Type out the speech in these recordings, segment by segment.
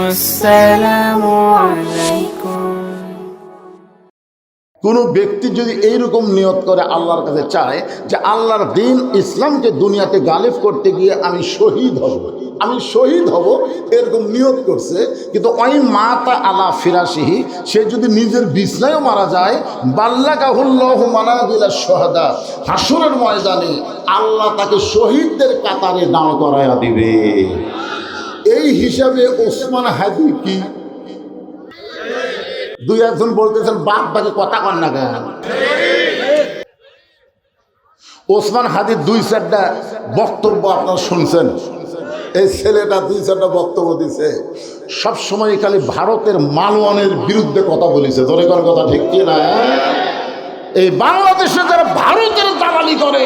আসসালামু আলাইকুম। কোনো ব্যক্তি যদি এইরকম নিয়ত করে আল্লাহর কাছে চায় যে আল্লাহর দিন ইসলামকে দুনিয়াতে গালিব করতে গিয়ে আমি শহীদ হব, এরকম নিয়ত করছে, কিন্তু ওই মাতা আলা ফিরাসিহি, সে যদি নিজের বিছনায়ও মারা যায়, বাল্লাকাহুল্লাহু মানাজিলা শুহাদা, হাসরের ময়দানে আল্লাহ তাকে শহীদদের কাতারে দাঁড় করায়া দিবে। এই হিসাবে ওসমান হাদি কি দুই একজন বলতেছেন বাপ বাকি কথা কন না কেন? ওসমান হাদির দুই চারটা বক্তব্য আপনারা শুনছেন। এই ছেলেটা দুই চারটা বক্তব্য দিছে, সবসময় খালি ভারতের মালওয়ানের বিরুদ্ধে কথা বলেছে। ধরে কোন কথা ঠিক কি না? এই বাংলাদেশে যারা ভারতের দালালি করে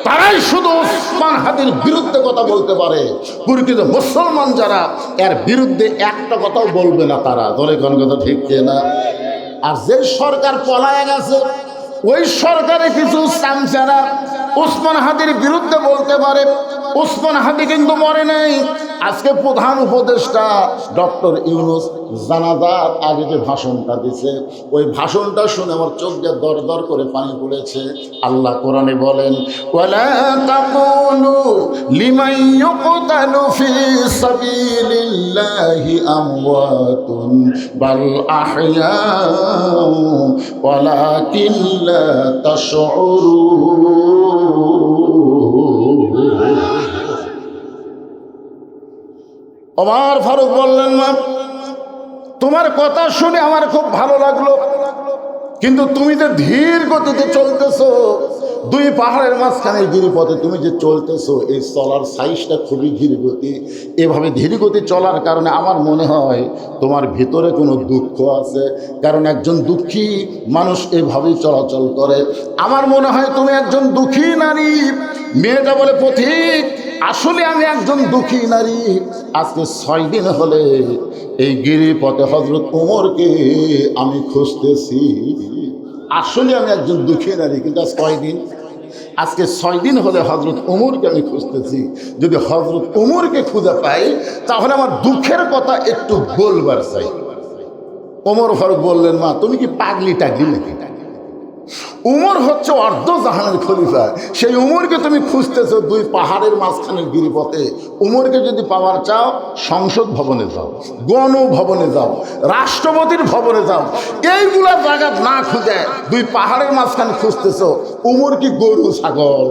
তারাই শুধু ওসমান হাদির বিরুদ্ধে কথা বলতে পারে। প্রকৃত মুসলমান যারা এর বিরুদ্ধে একটা কথাও বলবে না তারা। ধরে কোন কথা ঠিক কি না? আর যে সরকার পলায় গেছে ওই সরকারে কিছু চামচারা ওসমান হাদির বিরুদ্ধে বলতে পারে। ওসমান হাদি কিন্তু মরে নাই। আজকে প্রধান উপদেষ্টা ডক্টর ইউনূস জানাজার আগে যে ভাষণটা দিছে, ওই ভাষণটা শুনে আমার চোখ দিয়ে দর দর করে পানি পড়েছে। আল্লাহ কোরআনে বলেন, ওয়ালা তাকুলু লিমান ইউকতালু ফি সাবিলিল্লাহি আমওয়াতুন বাল আহইয়াউ ওয়ালাকিন লা তাশউরুন। ওমর ফারুক বললেন, মা তোমার কথা শুনে আমার খুব ভালো লাগলো, কিন্তু তুমি যে ধীর গতিতে চলতেছো, দুই পাহাড়ের মাঝখানে গিরিপথে তুমি যে চলতেছো, এই চলার সাইজটা খুবই ধীর গতি। এভাবে ধীর গতি চলার কারণে আমার মনে হয় তোমার ভিতরে কোনো দুঃখ আছে, কারণ একজন দুঃখী মানুষ এভাবেই চলাচল করে। আমার মনে হয় তুমি একজন দুঃখী নারী। মেয়েটা বলে, পথিক আসলে আমি একজন দুঃখী নারী। আজকে 6 দিন হলে এই গিরিপথে হযরত ওমরকে আমি খুঁজতেছি। আসলে আমি একজন দুঃখী নারী, কিন্তু আজকে 6 দিন হলে হযরত ওমরকে আমি খুঁজতেছি। যদি হযরত ওমরকে খুঁজে পাই তাহলে আমার দুঃখের কথা একটু বলবার চাই। ওমর ফারুক বললেন, মা তুমি কি পাগলি টাগলি নাকি? উমর হচ্ছে অর্ধ জাহানের খলিফা, সেই উমরকে তুমি খুঁজতেছো দুই পাহাড়ের মাঝখানের গিরিপথে। উমরকে যদি পাওয়ার চাও, সংসদ ভবনে যাও, গণভবনে যাও, রাষ্ট্রপতির ভবনে যাও। এইগুলা জায়গা না খুঁজে দুই পাহাড়ের মাঝখানে খুঁজতেছো। উমর কি গরু ছাগল?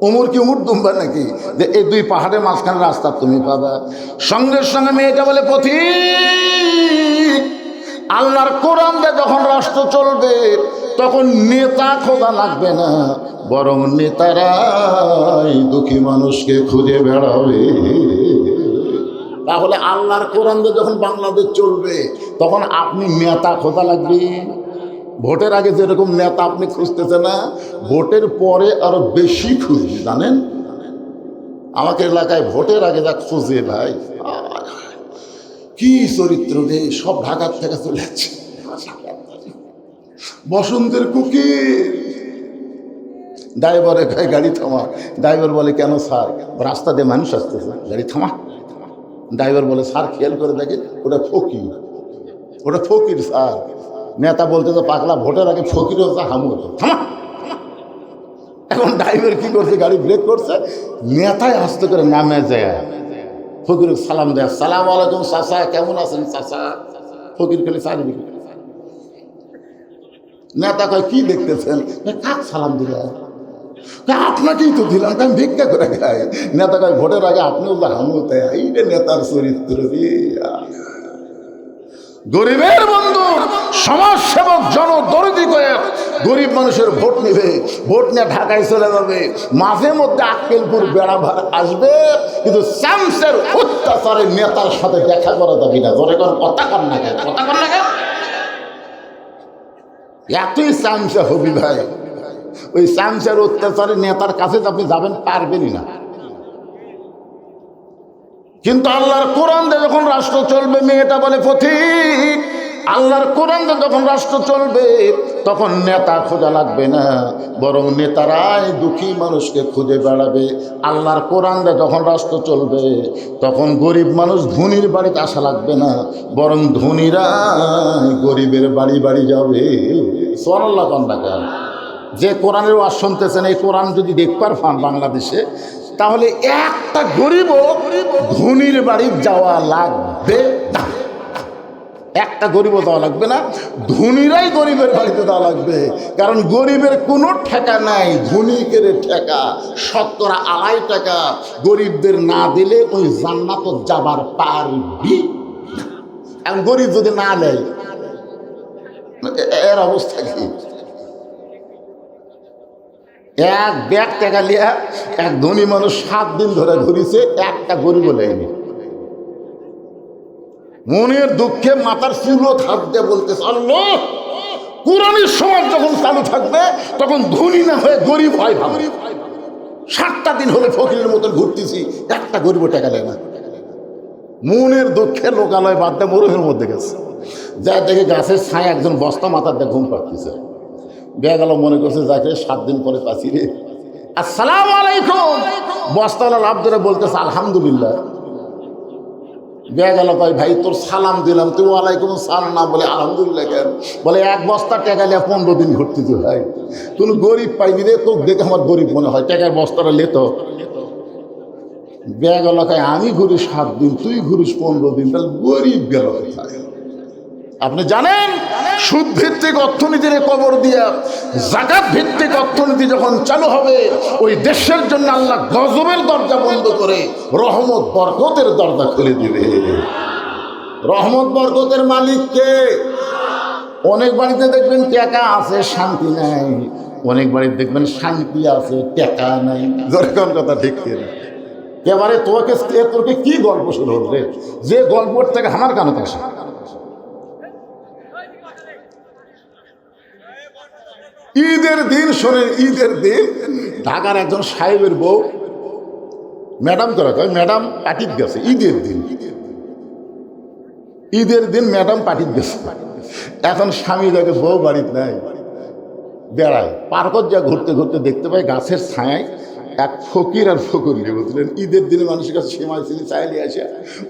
উমর কি উমর দুম্বা নাকি যে এই দুই পাহাড়ের মাঝখানে রাস্তা তুমি পাবা? সঙ্গে সঙ্গে মেয়েটা বলে, পথিক আল্লাহর কোরআন দিয়ে যখন রাষ্ট্র চলবে তখন নেতা খোঁজা লাগবে না, বরং নেতারাই দুঃখী মানুষকে খুঁজে বেড়াবে। তাহলে আল্লাহর কোরআন দিয়ে যখন বাংলাদেশ চলবে তখন আপনি নেতা খোঁজা লাগবে। ভোটের আগে যেরকম নেতা আপনি খুঁজতেছে না, ভোটের পরে আরো বেশি খুঁজবে। জানেন আমাকে এলাকায় ভোটের আগে যা খুঁজে ভাই, কি চরিত্র রে, সব ঢাকার থেকে চলে যাচ্ছে। বসন্তের কুকির ড্রাইভারে গাড়ি থামা। ড্রাইভার বলে, কেন স্যার? রাস্তা দিয়ে মানুষ আসতেছে, গাড়ি থামা। ড্রাইভার বলে, স্যার খেয়াল করে দেখেন ওটা ফকির স্যার। নেতা বলতে তো পাগলা, ভোটের আগে ফকির হচ্ছে হামুর, থামা। এখন ড্রাইভার কি করছে, গাড়ি ব্রেক করছে, নেতায় আস্তে করে নামে যায়, ফকির সালাম দেয়, সালাম আলাইকুম চাচা, কেমন আছেন চাচা? ফকির খালি চারিদিকে। নেতা কয়, কি দেখতেছেন? কাক সালাম দিলেন? আপনাকেই তো দিলাম, আমি ভিক্ষা করে খাই। নেতা কয়, ভোটের আগে আপনিও হামুতে। এই রে নেতার চরিত্র। গরিবের বন্ধু, সমাজ সেবক, জনদরদি করে গরিব মানুষের ভোট নেবে, ভোট নিয়ে ঢাকায় চলে যাবে, মাঝে মধ্যে আক্কেলপুর বেড়াভার আসবে, কিন্তু শামসের অত্যাচারের নেতার সাথে দেখা করা যাবে না। ধরে কোন কথা কর না কেন? এতই শামসা হবি ভাই, ওই শামসের অত্যাচারের নেতার কাছে আপনি যাবেন পারবেনই না। কিন্তু আল্লাহর কোরআন দিয়ে যখন রাষ্ট্র চলবে, মেয়েটা বলে, পথিক আল্লাহর কোরআন দিয়ে যখন রাষ্ট্র চলবে তখন নেতা খোঁজা লাগবে না, বরং নেতারাই দুঃখী মানুষকে খুঁজে বেড়াবে। আল্লাহর কোরআনে যখন রাষ্ট্র চলবে তখন গরিব মানুষ ধনীর বাড়িতে আসা লাগবে না, বরং ধনীরাই গরিবের বাড়ি বাড়ি যাবে। সুবহানাল্লাহ কন্যা। যে কোরআনের ওয়াজ শুনতেছেন, এই কোরআন যদি দেখবার পান বাংলাদেশে, তাহলে একটা গরিবও ধনীর বাড়ি যাওয়া লাগবে না। একটা গরিবও যাওয়া লাগবে না, ধনীরাই গরিবের বাড়িতে যাওয়া লাগবে। কারণ গরিবের কোনো ঠেকা নাই, ধনীকের ঠেকা। 70 টাকা গরিবদের না দিলে ওই জান্নাত যাবার পারবি। এখন গরিব যদি না নেয়, এর অবস্থা কি? এক ব্যাগ টাকা লিয়া এক ধনী মানুষ 7 দিন ধরে ঘুরিছে, একটা গরিব নেয়নি। মনের দুঃখে মাথার চুলো থাকতে বলতেছে, আল্লাহ, কোরআনের সমাজ যখন চালু থাকবে তখন ধনী না হয়ে গরিব হয় ভালো। 7টা দিন হলে ফকিরের মতন ঘুরতেছি, একটা গরিব টাকা নেয় না। মনের দুঃখে লোকালয় বাদ দিয়ে মরুভূমির মধ্যে গেছে, যা দেখে গাছের ছায় একজন বস্তা মাথার দিয়ে ঘুম পাড়তেছে। বেয়া গেল, মনে করছে যাকে 7 দিন পরে পাচ্ছি রে, আসসালামু আলাইকুম। বস্তাওয়ালা লাভ ধরে বলতেছে আলহামদুলিল্লাহ। বেয়া গেল, ভাই তোর সালাম দিলাম, তুই ওয়ালাইকুম সালাম না বলে আলহামদুলিল্লাহ কেন? বলে 1 বস্তা টাকা নিয়ে 15 দিন ঘুরতেছি ভাই, তুমি গরিব পাইবি রে, তোকে দেখে আমার গরিব মনে হয়, টাকার বস্তাটা লেতো। বেয়া গেল, আমি ঘুরি 7 দিন, তুই ঘুরিস 15 দিন, তাহলে গরিব গেল কোথায়? আপনি জানেন, সুদ ভিত্তিক অর্থনীতির কবর দিয়া যাকাত ভিত্তিক অর্থনীতি যখন চালু হবে, ওই দেশের জন্য আল্লাহ গজবের দরজা বন্ধ করে রহমত বরকতের দরজা খুলে দিবে। রহমত বরকতের মালিক কে? অনেক বাড়িতে দেখবেন টাকা আছে, শান্তি নাই। অনেক বাড়িতে দেখবেন শান্তি আছে, টাকা নাই। যেরকম কথা ঠিক কিনা? এবারে তোকে কি গল্প শুরু হচ্ছে? যে গল্পের থেকে আমার কানে আসে। ঈদের দিন শোনেন, ঈদের দিন ঢাকার একজন সাহেবের বউ, ম্যাডাম করা কয়, ম্যাডাম পার্টিত গেছে ঈদের দিন। ঈদের দিন ম্যাডাম পার্টিত গেছে। এখন স্বামী দেখে বউ বাড়িতে নাই, বেড়ায়। পার্কত যা ঘুরতে ঘুরতে দেখতে পায় গাছের ছায়ায় এক ফকির আর ফকুরনি, বুঝলেন? ঈদের দিনে মানুষের কাছে সেমাই চিনি চাইলে আসে,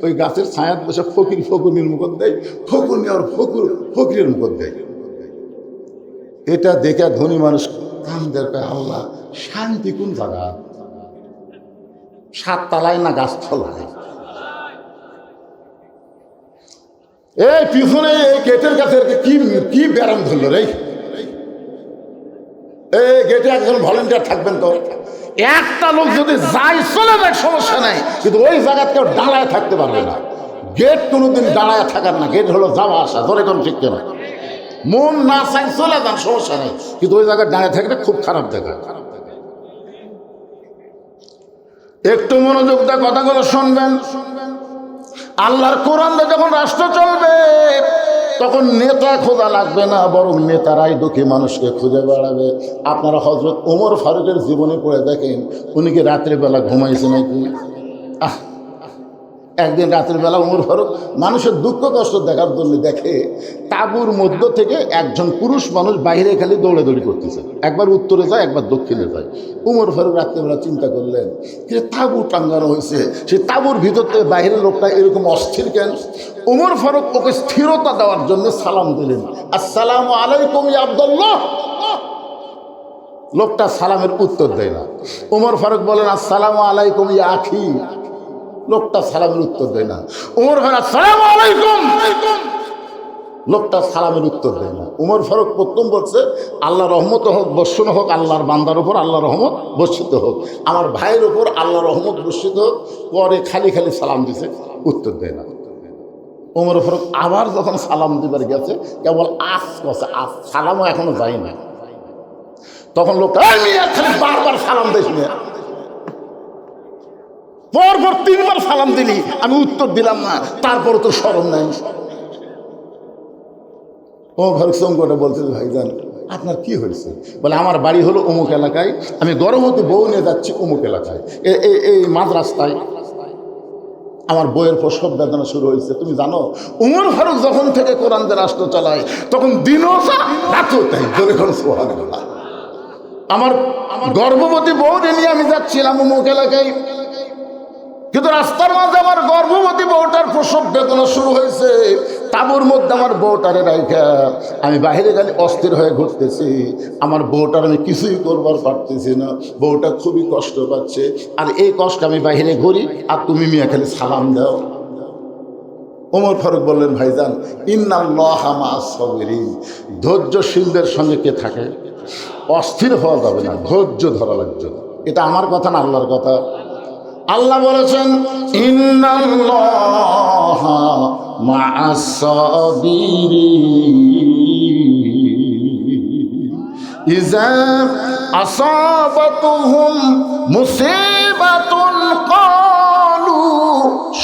ওই গাছের ছায়াত বসে ফকির ফকুরনির মুখত দেয়, ফকুরনি আর ফকিরের মুখত দেয়। এটা দেখে ধনী মানুষ কান্দের, আল্লাহ, শান্তি কোন জায়গা? 7 তলায় না গাছতলায়? এই পিছনে এই গেটের কাছে কি ব্যারাম ধরলো রে? এই গেটে একজন ভলেন্টিয়ার থাকবেন তো। একটা লোক যদি যাই চলে যায় সমস্যা নাই, কিন্তু ওই জায়গায় কেউ দাঁড়ায় থাকতে পারবে না। গেট কোনোদিন দাঁড়ায় থাকার না, গেট হলো যাওয়া আসা। ধরে কোন ঠিক কেনা, মন না চাই চলে যান, সমস্যা নেই, কিন্তু ওই জায়গায় দাঁড়িয়ে থাকলে খুব খারাপ দেখা। একটু মনোযোগ দিয়ে কথাগুলো শুনবেন। আল্লাহর কোরআনে যখন রাষ্ট্র চলবে তখন নেতা খোঁজা লাগবে না, বরং নেতারাই দুঃখী মানুষকে খুঁজে বেড়াবে। আপনারা হযরত ওমর ফারুকের জীবনে পড়ে দেখেন, উনি কি রাত্রিবেলা ঘুমাইছে নাকি? একদিন রাতের বেলা ওমর ফারুক মানুষের দুঃখ কষ্ট দেখার জন্য দেখে তাঁবুর মধ্য থেকে একজন পুরুষ মানুষ বাইরে খালি দৌড়াদৌড়ি করতেছে, একবার উত্তরে যায় একবার দক্ষিণে যায়। ওমর ফারুক রাত্রেবেলা চিন্তা করলেন যে তাঁবু টাঙ্গানো হয়েছে, সেই তাঁবুর ভিতর থেকে বাইরের লোকটা এরকম অস্থির কেন? ওমর ফারুক ওকে স্থিরতা দেওয়ার জন্য সালাম দিলেন, আসসালামু আলাইকুম ইয়া আব্দুল্লাহ। লোকটা সালামের উত্তর দেয় না। ওমর ফারুক বলেন, আসসালামু আলাইকুম ইয়া আখি। লোকটা সালামের উত্তর দেয় না। ওমর ফারুক, আসসালামু আলাইকুম। লোকটা সালামের উত্তর দেয় না। ওমর ফারুক প্রথম বলছে, আল্লাহ রহমত হোক, বর্ষণ হোক আল্লাহর বান্দার উপর, আল্লাহ রহমত বর্ষিত হোক, আমার ভাইয়ের উপর আল্লাহ রহমত বর্ষিত হোক। পরে খালি খালি সালাম দিছে, উত্তর দেয় না। ওমর ফারুক আবার যখন সালাম দিবার গেছে, কেবল আস কছে, আস, সালামও এখনো যায় না। তখন লোকটা, খালি বারবার সালাম দিস না, পরপর 3 বার সালাম দিলি, আমি উত্তর দিলাম না, তারপরে তো শরম নাই। ও ফারুক সংকটে বলছে, ভাইজান আপনার কি হয়েছে? বলে, আমার বাড়ি হলো অমুক এলাকায়, আমি গরম হতে বউ নিয়ে যাচ্ছি অমুক এলাকায়, এই মাঝ রাস্তায়। আমার বইয়ের প্রসব বেদনা শুরু হয়েছে। তুমি জানো উমর ফারুক যখন থেকে কোরআন দিয়ে রাষ্ট্র চালায় তখন দিনও যা রাতও তাই। জোরে করে সুবহানাল্লাহ। আমার গর্ভবতী বউকে নিয়ে আমি যাচ্ছিলাম অমুক এলাকায়, কিন্তু রাস্তার মাঝে আমার গর্ভবতী বউটার প্রসব বেদনা শুরু হয়েছে। তাঁবুর মধ্যে আমার বউটারে রাইখা আমি বাইরে গেলে অস্থির হয়ে ঘুরতেছি। আমার বউটার আমি কিছুই করবার পারতেছি না, বউটা খুবই কষ্ট পাচ্ছে। আর এই কষ্ট আমি বাইরে ঘুরি আর তুমি মিয়া খালি সালাম দাও। ওমর ফারুক বললেন, ভাইজান ইন্নাল্লাহা মা'আস সাবিরিন, ধৈর্যশীলদের সঙ্গে কে থাকে? অস্থির হওয়া যাবে না, ধৈর্য ধরা লাগবে। এটা আমার কথা না, আল্লাহর কথা। আল্লাহ বলেছেন ইন্নাল্লাহা মা'আস সাবিরিন ইযা আসাবাতুহুম মুসিবাতুন ক্বালু,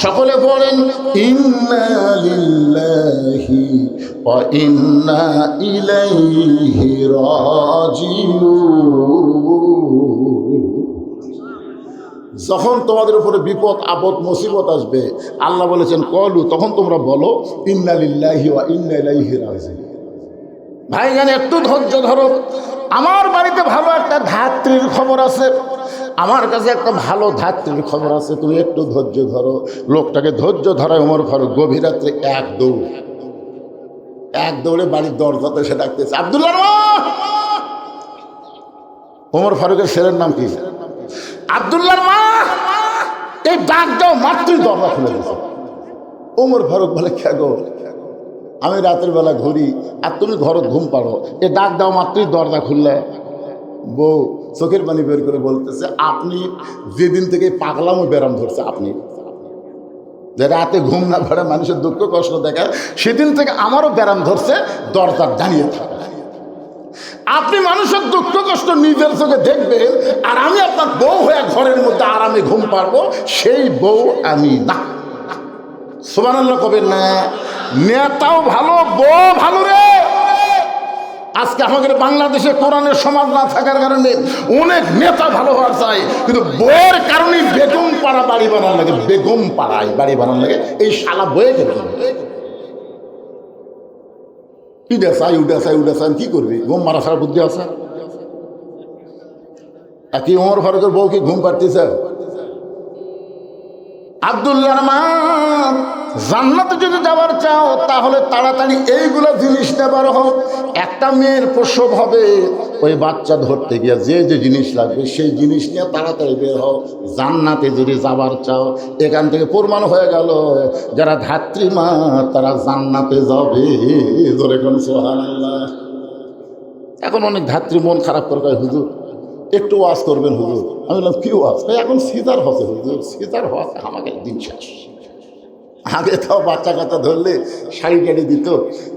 সকলে বলেন ইন্না লিল্লাহি ওয়া ইন্না ইলাইহি রাজিউন। যখন তোমাদের উপরে বিপদ আপদ মুসিবত আসবে, আল্লাহ বলেছেন কলু, তখন তোমরা বলো ইন্না লিল্লাহি ওয়া ইন্না ইলাইহি রাজিউন। ভাইজান একটু ধৈর্য ধরো। আমার বাড়িতে ভালো একটা ধাত্রীর খবর আছে, আমার কাছে একটা ভালো ধাত্রীর খবর আছে, তুমি একটু ধৈর্য ধরো। লোকটাকে ধৈর্য ধরায় ওমর ফারুক গভীর রাত্রে এক দৌড়ে বাড়ির দরজাতে সে ডাকতেছে, আব্দুল্লাহর মা। ওমর ফারুকের ছেলের নাম কি? আব্দুল্লাহর মা। এই ডাক দাও মাত্রই দরজা খুলে দিয়েছে। ওমর ফারুক বলে, খেগো আমি রাতের বেলা ঘুরি আর তুমি ঘরে ঘুম পাড়ো, এ ডাক দাও মাত্রই দরজা খুললে। বউ চোখের পানি বের করে বলতেছে, আপনি যেদিন থেকে পাগলামো ব্যারাম ধরছে, আপনি যে রাতে ঘুম না পাড়ে মানুষের দুঃখ কষ্ট দেখায়, সেদিন থেকে আমারও ব্যারাম ধরছে দরজা জানিয়ে থাকে। আপনি মানুষের দুঃখ কষ্ট নিজের চোখে দেখবেন, আর আমি আপনার বউ হয়ে ঘরের মধ্যে আরামে ঘুম পারবো, সেই বউ আমি না। সুবহানাল্লাহ কবেন না? নেতাও ভালো, বউ ভালো রে। আজকে আমাদের বাংলাদেশে কোরআনের সমাজ না থাকার কারণে অনেক নেতা ভালো হওয়ার চাই, কিন্তু বইয়ের কারণে বেগম পাড়া বাড়ি বানানো লাগে, বেগম পাড়ায় বাড়ি বানানো লাগে। এই শালা বয়ে গেল উঠে কি করবি? ঘুম মারা ছাড়া বুদ্ধি আছে? কি ওমর ফারুকের বউ কি ঘুম পাড়তেছে? আব্দুল্লাহর মা, জান্নাতে যদি যাবার চাও তাহলে তাড়াতাড়ি এইগুলো জিনিস নেবার হোক। একটা মেয়ের প্রসব হবে, ওই বাচ্চা ধরতে গিয়ে যে যে জিনিস লাগবে সেই জিনিস নিয়ে তাড়াতাড়ি বের হও। জান্নাতে যদি যাবার চাও, এখান থেকে প্রমাণ হয়ে গেল যারা ধাত্রী মা তারা জান্নাতে যাবে। ধরে কোন সুবহানাল্লাহ। এখন অনেক ধাত্রী মন খারাপ করে কয়, হুজুর একটু ওয়াজ করবেন হুজুর। আমি বললাম কি ওয়াজ? এখন সিজার হচ্ছে হুজুর, সিজার হওয়া আমাকে দিন শেষ। আগে তাও বাচ্চা কাচ্চা ধরলে শাড়ি টাড়ি দিত,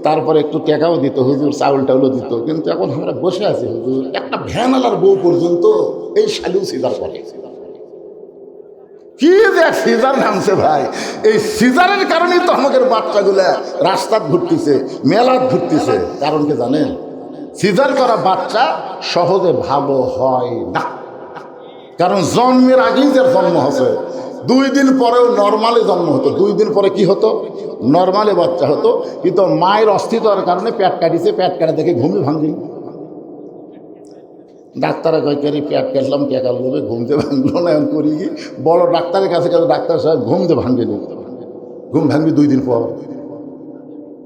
তারপরে একটু টাকাও দিত হুজুর, চাউল টাউলও দিত। কিন্তু এখন আমরা বসে আছি হুজুর, একটা ভ্যানালার বউ পর্যন্ত এই শালিও সিজার করে। কি যে সিজার নামছে ভাই, এই সিজারের কারণেই তো আমাদের বাচ্চাগুলা রাস্তাত ঘুরতেছে, মেলাত ঘুরতেছে। কারণ কি জানেন? সিজার করা বাচ্চা সহজে ভালো হয় না, কারণ জন্মের আগেই যার জন্ম হচ্ছে, 2 দিন পরেও নর্মালে জন্ম হতো। 2 দিন পরে কি হতো? নর্মালে বাচ্চা হতো। কিন্তু মায়ের অস্তিত্বের কারণে পেট কাটিছে, পেট কাটা দেখে ঘুমে ভাঙিল। ডাক্তারে কয় কেরি পেট কাটলাম, টেকার লোভে ঘুমতে ভাঙলো না। এখন করি কি, বড় ডাক্তারের কাছে গেলে ডাক্তার সাহেব ঘুমতে ভাঙবে না, ঘুম ভাঙবি 2 দিন পর।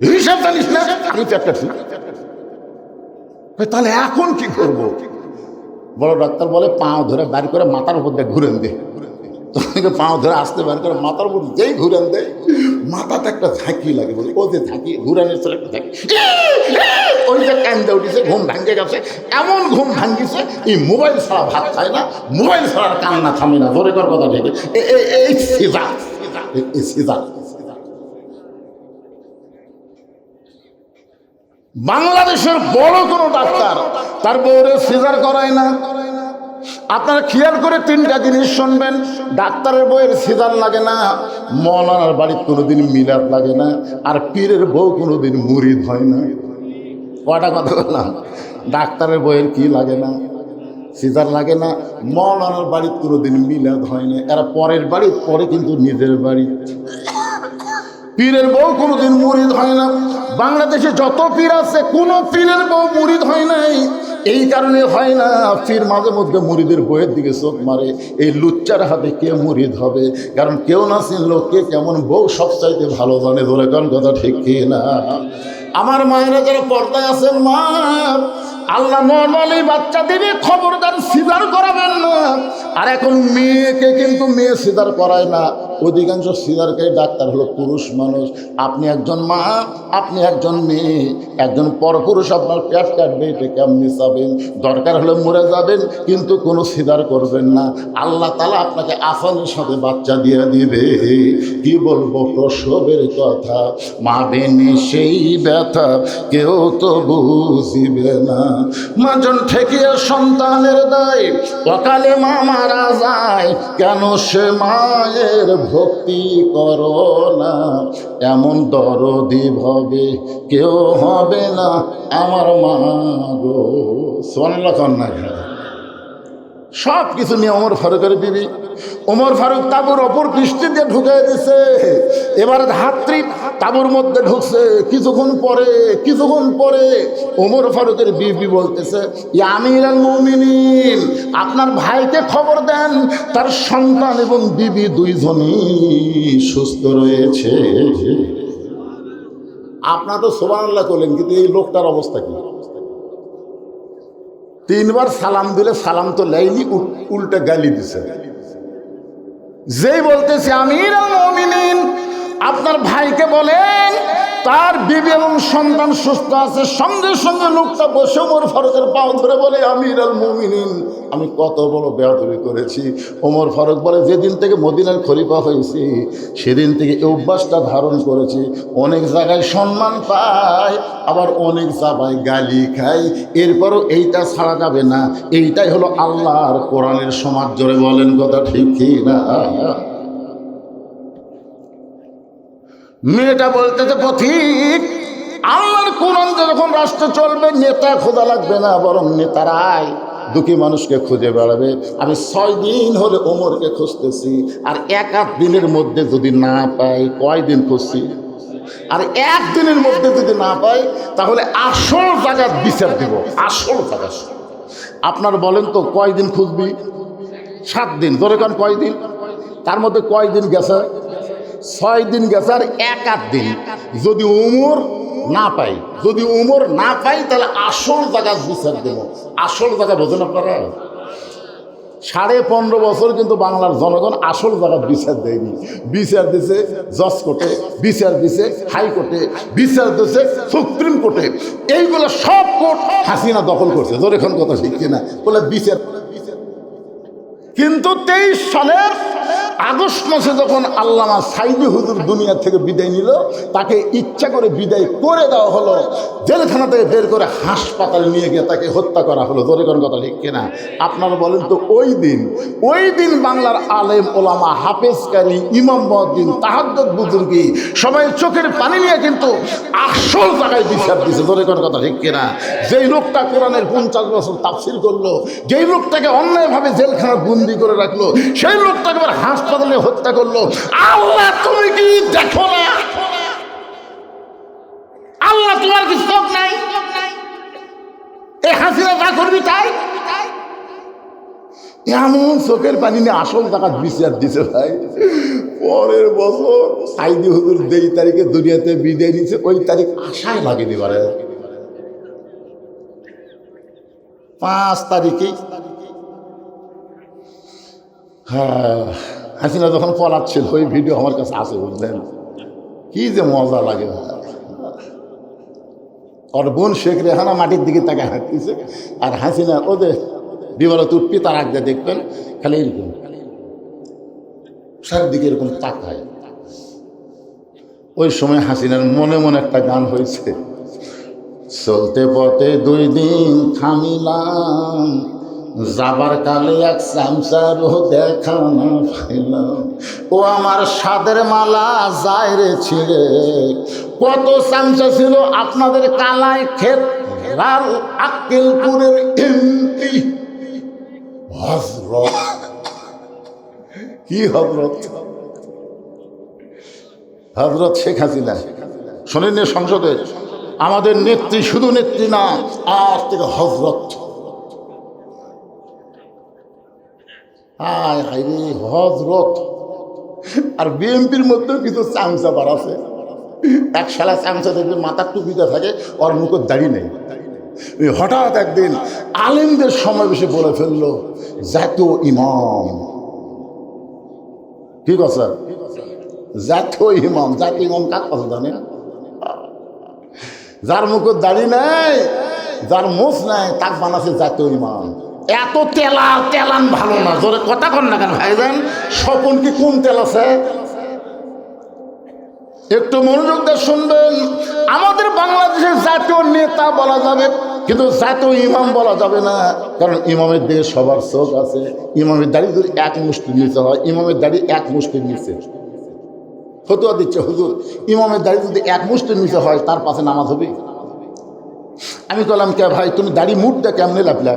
হিসাব জানিস না? আমি পেট কাটছি, তাহলে এখন কি করবো? বড় ডাক্তার বলে পাও ধরে বাড়ি করে মাথার উপর দিয়ে ঘুরেন দে। তোমাকে পাও ধরে আসতে বাড়ি করে মাথার উপর যেই ঘুরেন দে, মাথাতে একটা ঝাঁকি লাগে। বলি ও যে ঝাঁকি ঘুরানোর চলে একটা ঝাঁকি, ওই যে কান্দে উঠেছে, ঘুম ভাঙে গেছে। এমন ঘুম ভাঙিছে, এই মোবাইল ছাড়া ভাত খায় না, মোবাইল ছাড়া কান্না থামে না। ধরে কর কথা ঠিক। এই সিজার, এই সিজার। বাংলাদেশের বড় কোনো ডাক্তার তার বউরে সিজার করায় না। আপনারা খেয়াল করে 3টা জিনিস শুনবেন। ডাক্তারের বউয়ের সিজার লাগে না, মৌলানার বাড়ির কোনোদিন মিলাদ লাগে না, আর পীরের বউ কোনোদিন মুরিদ হয় না। কটা কথা বললাম? ডাক্তারের বউয়ের কি লাগে না? সিজার লাগে না। মৌলানার বাড়িতে কোনোদিন মিলাদ হয় না, এরা পরের বাড়ির পরে কিন্তু নিজের বাড়ি। পীরের বউ কোনোদিন মুরিদ হয় না। বাংলাদেশে যত পীর আছে কোনো পীরের বউ মুরিদ হয় নাই। এই কারণে হয় না, পীর মাঝে মধ্যে মুরিদের বইয়ের দিকে চোখ মারে। এই লুচ্চার হাতে কে মুরিদ হবে? কারণ কেউ না চিনল কে কেমন বউ সবচাইতে ভালো জানে। ধরে কোন কথা ঠিক কি না? আমার মায়েরা যারা পর্দায় আছেন, মা আল্লাহ নরমালি বাচ্চা দিবে, খবরদার সিজার করাবেন না। আর এখন মেয়েকে কিন্তু মেয়ে সিজার করায় না, অধিকাংশ সিজারকারী ডাক্তার হলো পুরুষ মানুষ। আপনি একজন মা, আপনি একজন মেয়ে, একজন পরপুরুষ আপনার পেট কাটবে, এটা কেমনি চাবেন? দরকার হলে মরে যাবেন, কিন্তু কোনো সিজার করবেন না। আল্লাহ তাআলা আপনাকে আসানের সাথে বাচ্চা দিয়ে দিবে। কি বলবো প্রসবের কথা, মা বেনে সেই ব্যথা কেউ তো বুঝিবে না। মাজন ঠেকিয়ে সন্তানের দায়, অকালে মা মারা যায়, কেন সে মায়ের ভক্তি করো না? এমন দরদি ভবে কেউ হবে না আমার মা গো। সুবহানাল্লাহ কন্যা। সব কিছু নিয়ে ওমর ফারুকের বিবি। ওমর ফারুক তাঁবুর অপর পৃষ্ঠে দিয়ে ঢুকিয়ে দিছে। এবার ধাত্রী তাঁবুর মধ্যে ঢুকছে। কিছুক্ষণ পরে ওমর ফারুকের বিবি বলতেছে, ইয়া আমিরুল মুমিনিন, আপনার ভাইকে খবর দেন, তার সন্তান এবং বিবি দুইজনই সুস্থ রয়েছে। আপনার তো সুবহানাল্লাহ করলেন, কিন্তু এই লোকটার অবস্থা কি? 3 বার সালাম দিলে সালাম তো লাইনি, উল্টা গালি দিছে। যেই বলতেছে আমিরুল মুমিনিন, আপনার ভাইকে বলেন তার বিবি এবং সন্তান সুস্থ আছে, সঙ্গে সঙ্গে লোকটা বসে ওমর ফারুকের পাও ধরে বলে, আমিরুল মুমিনিন, আমি কত বড় বেয়াদবি করেছি। ওমর ফারুক বলে, যেদিন থেকে মদিনার খলিফা হয়েছি সেদিন থেকে এই অভ্যাসটা ধারণ করেছি। অনেক জায়গায় সম্মান পাই, আবার অনেক জায়গায় গালি খাই, এরপরও এইটা ছাড়া যাবে না। এইটাই হলো আল্লাহর কোরআনের সমাজ। জোরে বলেন কথা ঠিক কি না? মেয়েটা বলতেছে, পথিক, আল্লাহর কোরআন যখন রাষ্ট্র চলবে, নেতা খোঁজা লাগবে না, বরং নেতারাই দুঃখী মানুষকে খুঁজে বেড়াবে। আমি 6 দিন হলে ওমরকে খুঁজতেছি, আর 1 দিনের মধ্যে যদি না পাই, কয়দিন খুঁজছি, আর 1 দিনের মধ্যে যদি না পাই, তাহলে আসল জায়গার বিচার দেব। আসল জায়গা আপনার বলেন তো, কয়দিন খুঁজবি? 7 দিন। ধরে কারণ কয়দিন? তার মধ্যে কয়দিন গেছে? 6 দিন গেছে, আর 1 দিন। যদি ওমর না পাই, তাহলে আসল জায়গা বিচার দেব। আসল জায়গা বোঝেন আপনারা? 15.5 বছর কিন্তু বাংলার জনগণ আসল জায়গা বিচার দেয়নি। বিচার দিছে জজ কোর্টে, বিচার দিছে হাইকোর্টে, বিচার দিছে সুপ্রিম কোর্টে। এইগুলো সব কোর্ট হাসিনা দখল করছে। ধরে এখন কথা ঠিক কিনা বলে বিচার। কিন্তু 23 সালের আগস্ট মাসে যখন আল্লামা সাইদি হুজুর দুনিয়া থেকে বিদায় নিল, তাকে ইচ্ছা করে বিদায় করে দেওয়া হলো। জেলখানা থেকে বের করে হাসপাতালে নিয়ে গিয়ে তাকে হত্যা করা হলো। ধরে কোন কথা ঠিক কিনা? আপনারা বলেন তো, ওই দিন বাংলার আলেম ওলামা, হাফেজ কারি, ইমাম মুয়াজ্জিন, তাহাজ্জুদ বুজুর্গি সবাই চোখের পানি নিয়ে কিন্তু আসল জায়গায় বিচার দিছে। ধরে কোন কথা ঠিক কিনা? যেই লোকটা কোরআনের 50 বছর তাফসীর করলো, যেই লোকটাকে অন্যায়ভাবে জেলখানা বন্দি করে রাখলো, সেই লোকটাকে আবার হাসপাতালে হত্যা করলো। আল্লাহ, তুমি কি দেখো না? আল্লাহ তোমার কি চোখ নাই? এই হাসিনা যা করবি তাই। এমন চোখের পানি নিয়ে আসল টাকা বিচার দিছে ভাই। পরের বছর সাইদি হুজুর যেই তারিখে দুনিয়াতে বিদায় নিছে, ওই তারিখ আশায় লাগিয়ে দিবারে 5 তারিখেই। হ্যাঁ, হাসিনা যখন পলাচ্ছিল, ওই ভিডিও আমার কাছে আছে, বুঝলেন? কি যে মজা লাগে। ওর বোন শেখ রেহানা মাটির দিকে তাকে হাঁটতেছে, আর হাসিনা ওদের বিবারত উঠপি, তার আগে দেখবেন খালি এরকম চারদিকে এরকম তাকায়। ওই সময় হাসিনার মনে মনে একটা গান হয়েছে, চলতে পথে 2 দিন থামিলাম, যাবার কালে এক চামচারও দেখা না পাইলাম। ও আমার সাদের মালা যায় রে ছিঁড়ে, কত চামচা ছিল আপনাদের কালাই ক্ষেত লাল আক্কেলপুরের এমপি। হযরত। কি হযরত? হযরত শেখ হাসিনা শোনেন সংসদে আমাদের নেত্রী, শুধু নেত্রী না, আজ থেকে হযরত। হায় হায় রে, হযরত। আর বিএনপির মধ্যেও কিছু চামচা বার আছে। এক শালা চামচা দেখবে মাথার টুপিতে থাকে, ওর মুখের দাড়ি নেই। হঠাৎ একদিন আলেমদের সমাবেশে বলে ফেললো জাতীয় ইমাম। ঠিক আছে, জাতীয় ইমাম। জাতীয় ইমাম কার কথা জানেন? যার মুখের দাড়ি নেই, যার মোচ নাই, তাক বানাচ্ছে জাতীয় ইমাম। এত তেলান ভালো না, জোরে কথা কন না কেন ভাইজান? স্বপন কি কোন তেল আছে? একটু মনোযোগ দিয়ে শুনবেন। আমাদের বাংলাদেশের জাতীয় নেতা বলা যাবে, কিন্তু জাতীয় ইমাম বলা যাবে না, কারণ ইমামের দিকে সবার চোখ আছে। ইমামের দাড়ি যদি এক মুষ্টির নিচে হয়, ইমামের দাড়ি এক মুষ্টির নিচে ফতোয়া দিচ্ছে হুজুর, ইমামের দাড়ি যদি এক মুষ্টির নিচে হয়, তার পাশে নামাজ হবে? আমি বললাম কে ভাই, তুমি দাড়ি মুঠটা কেমনে লাভলা?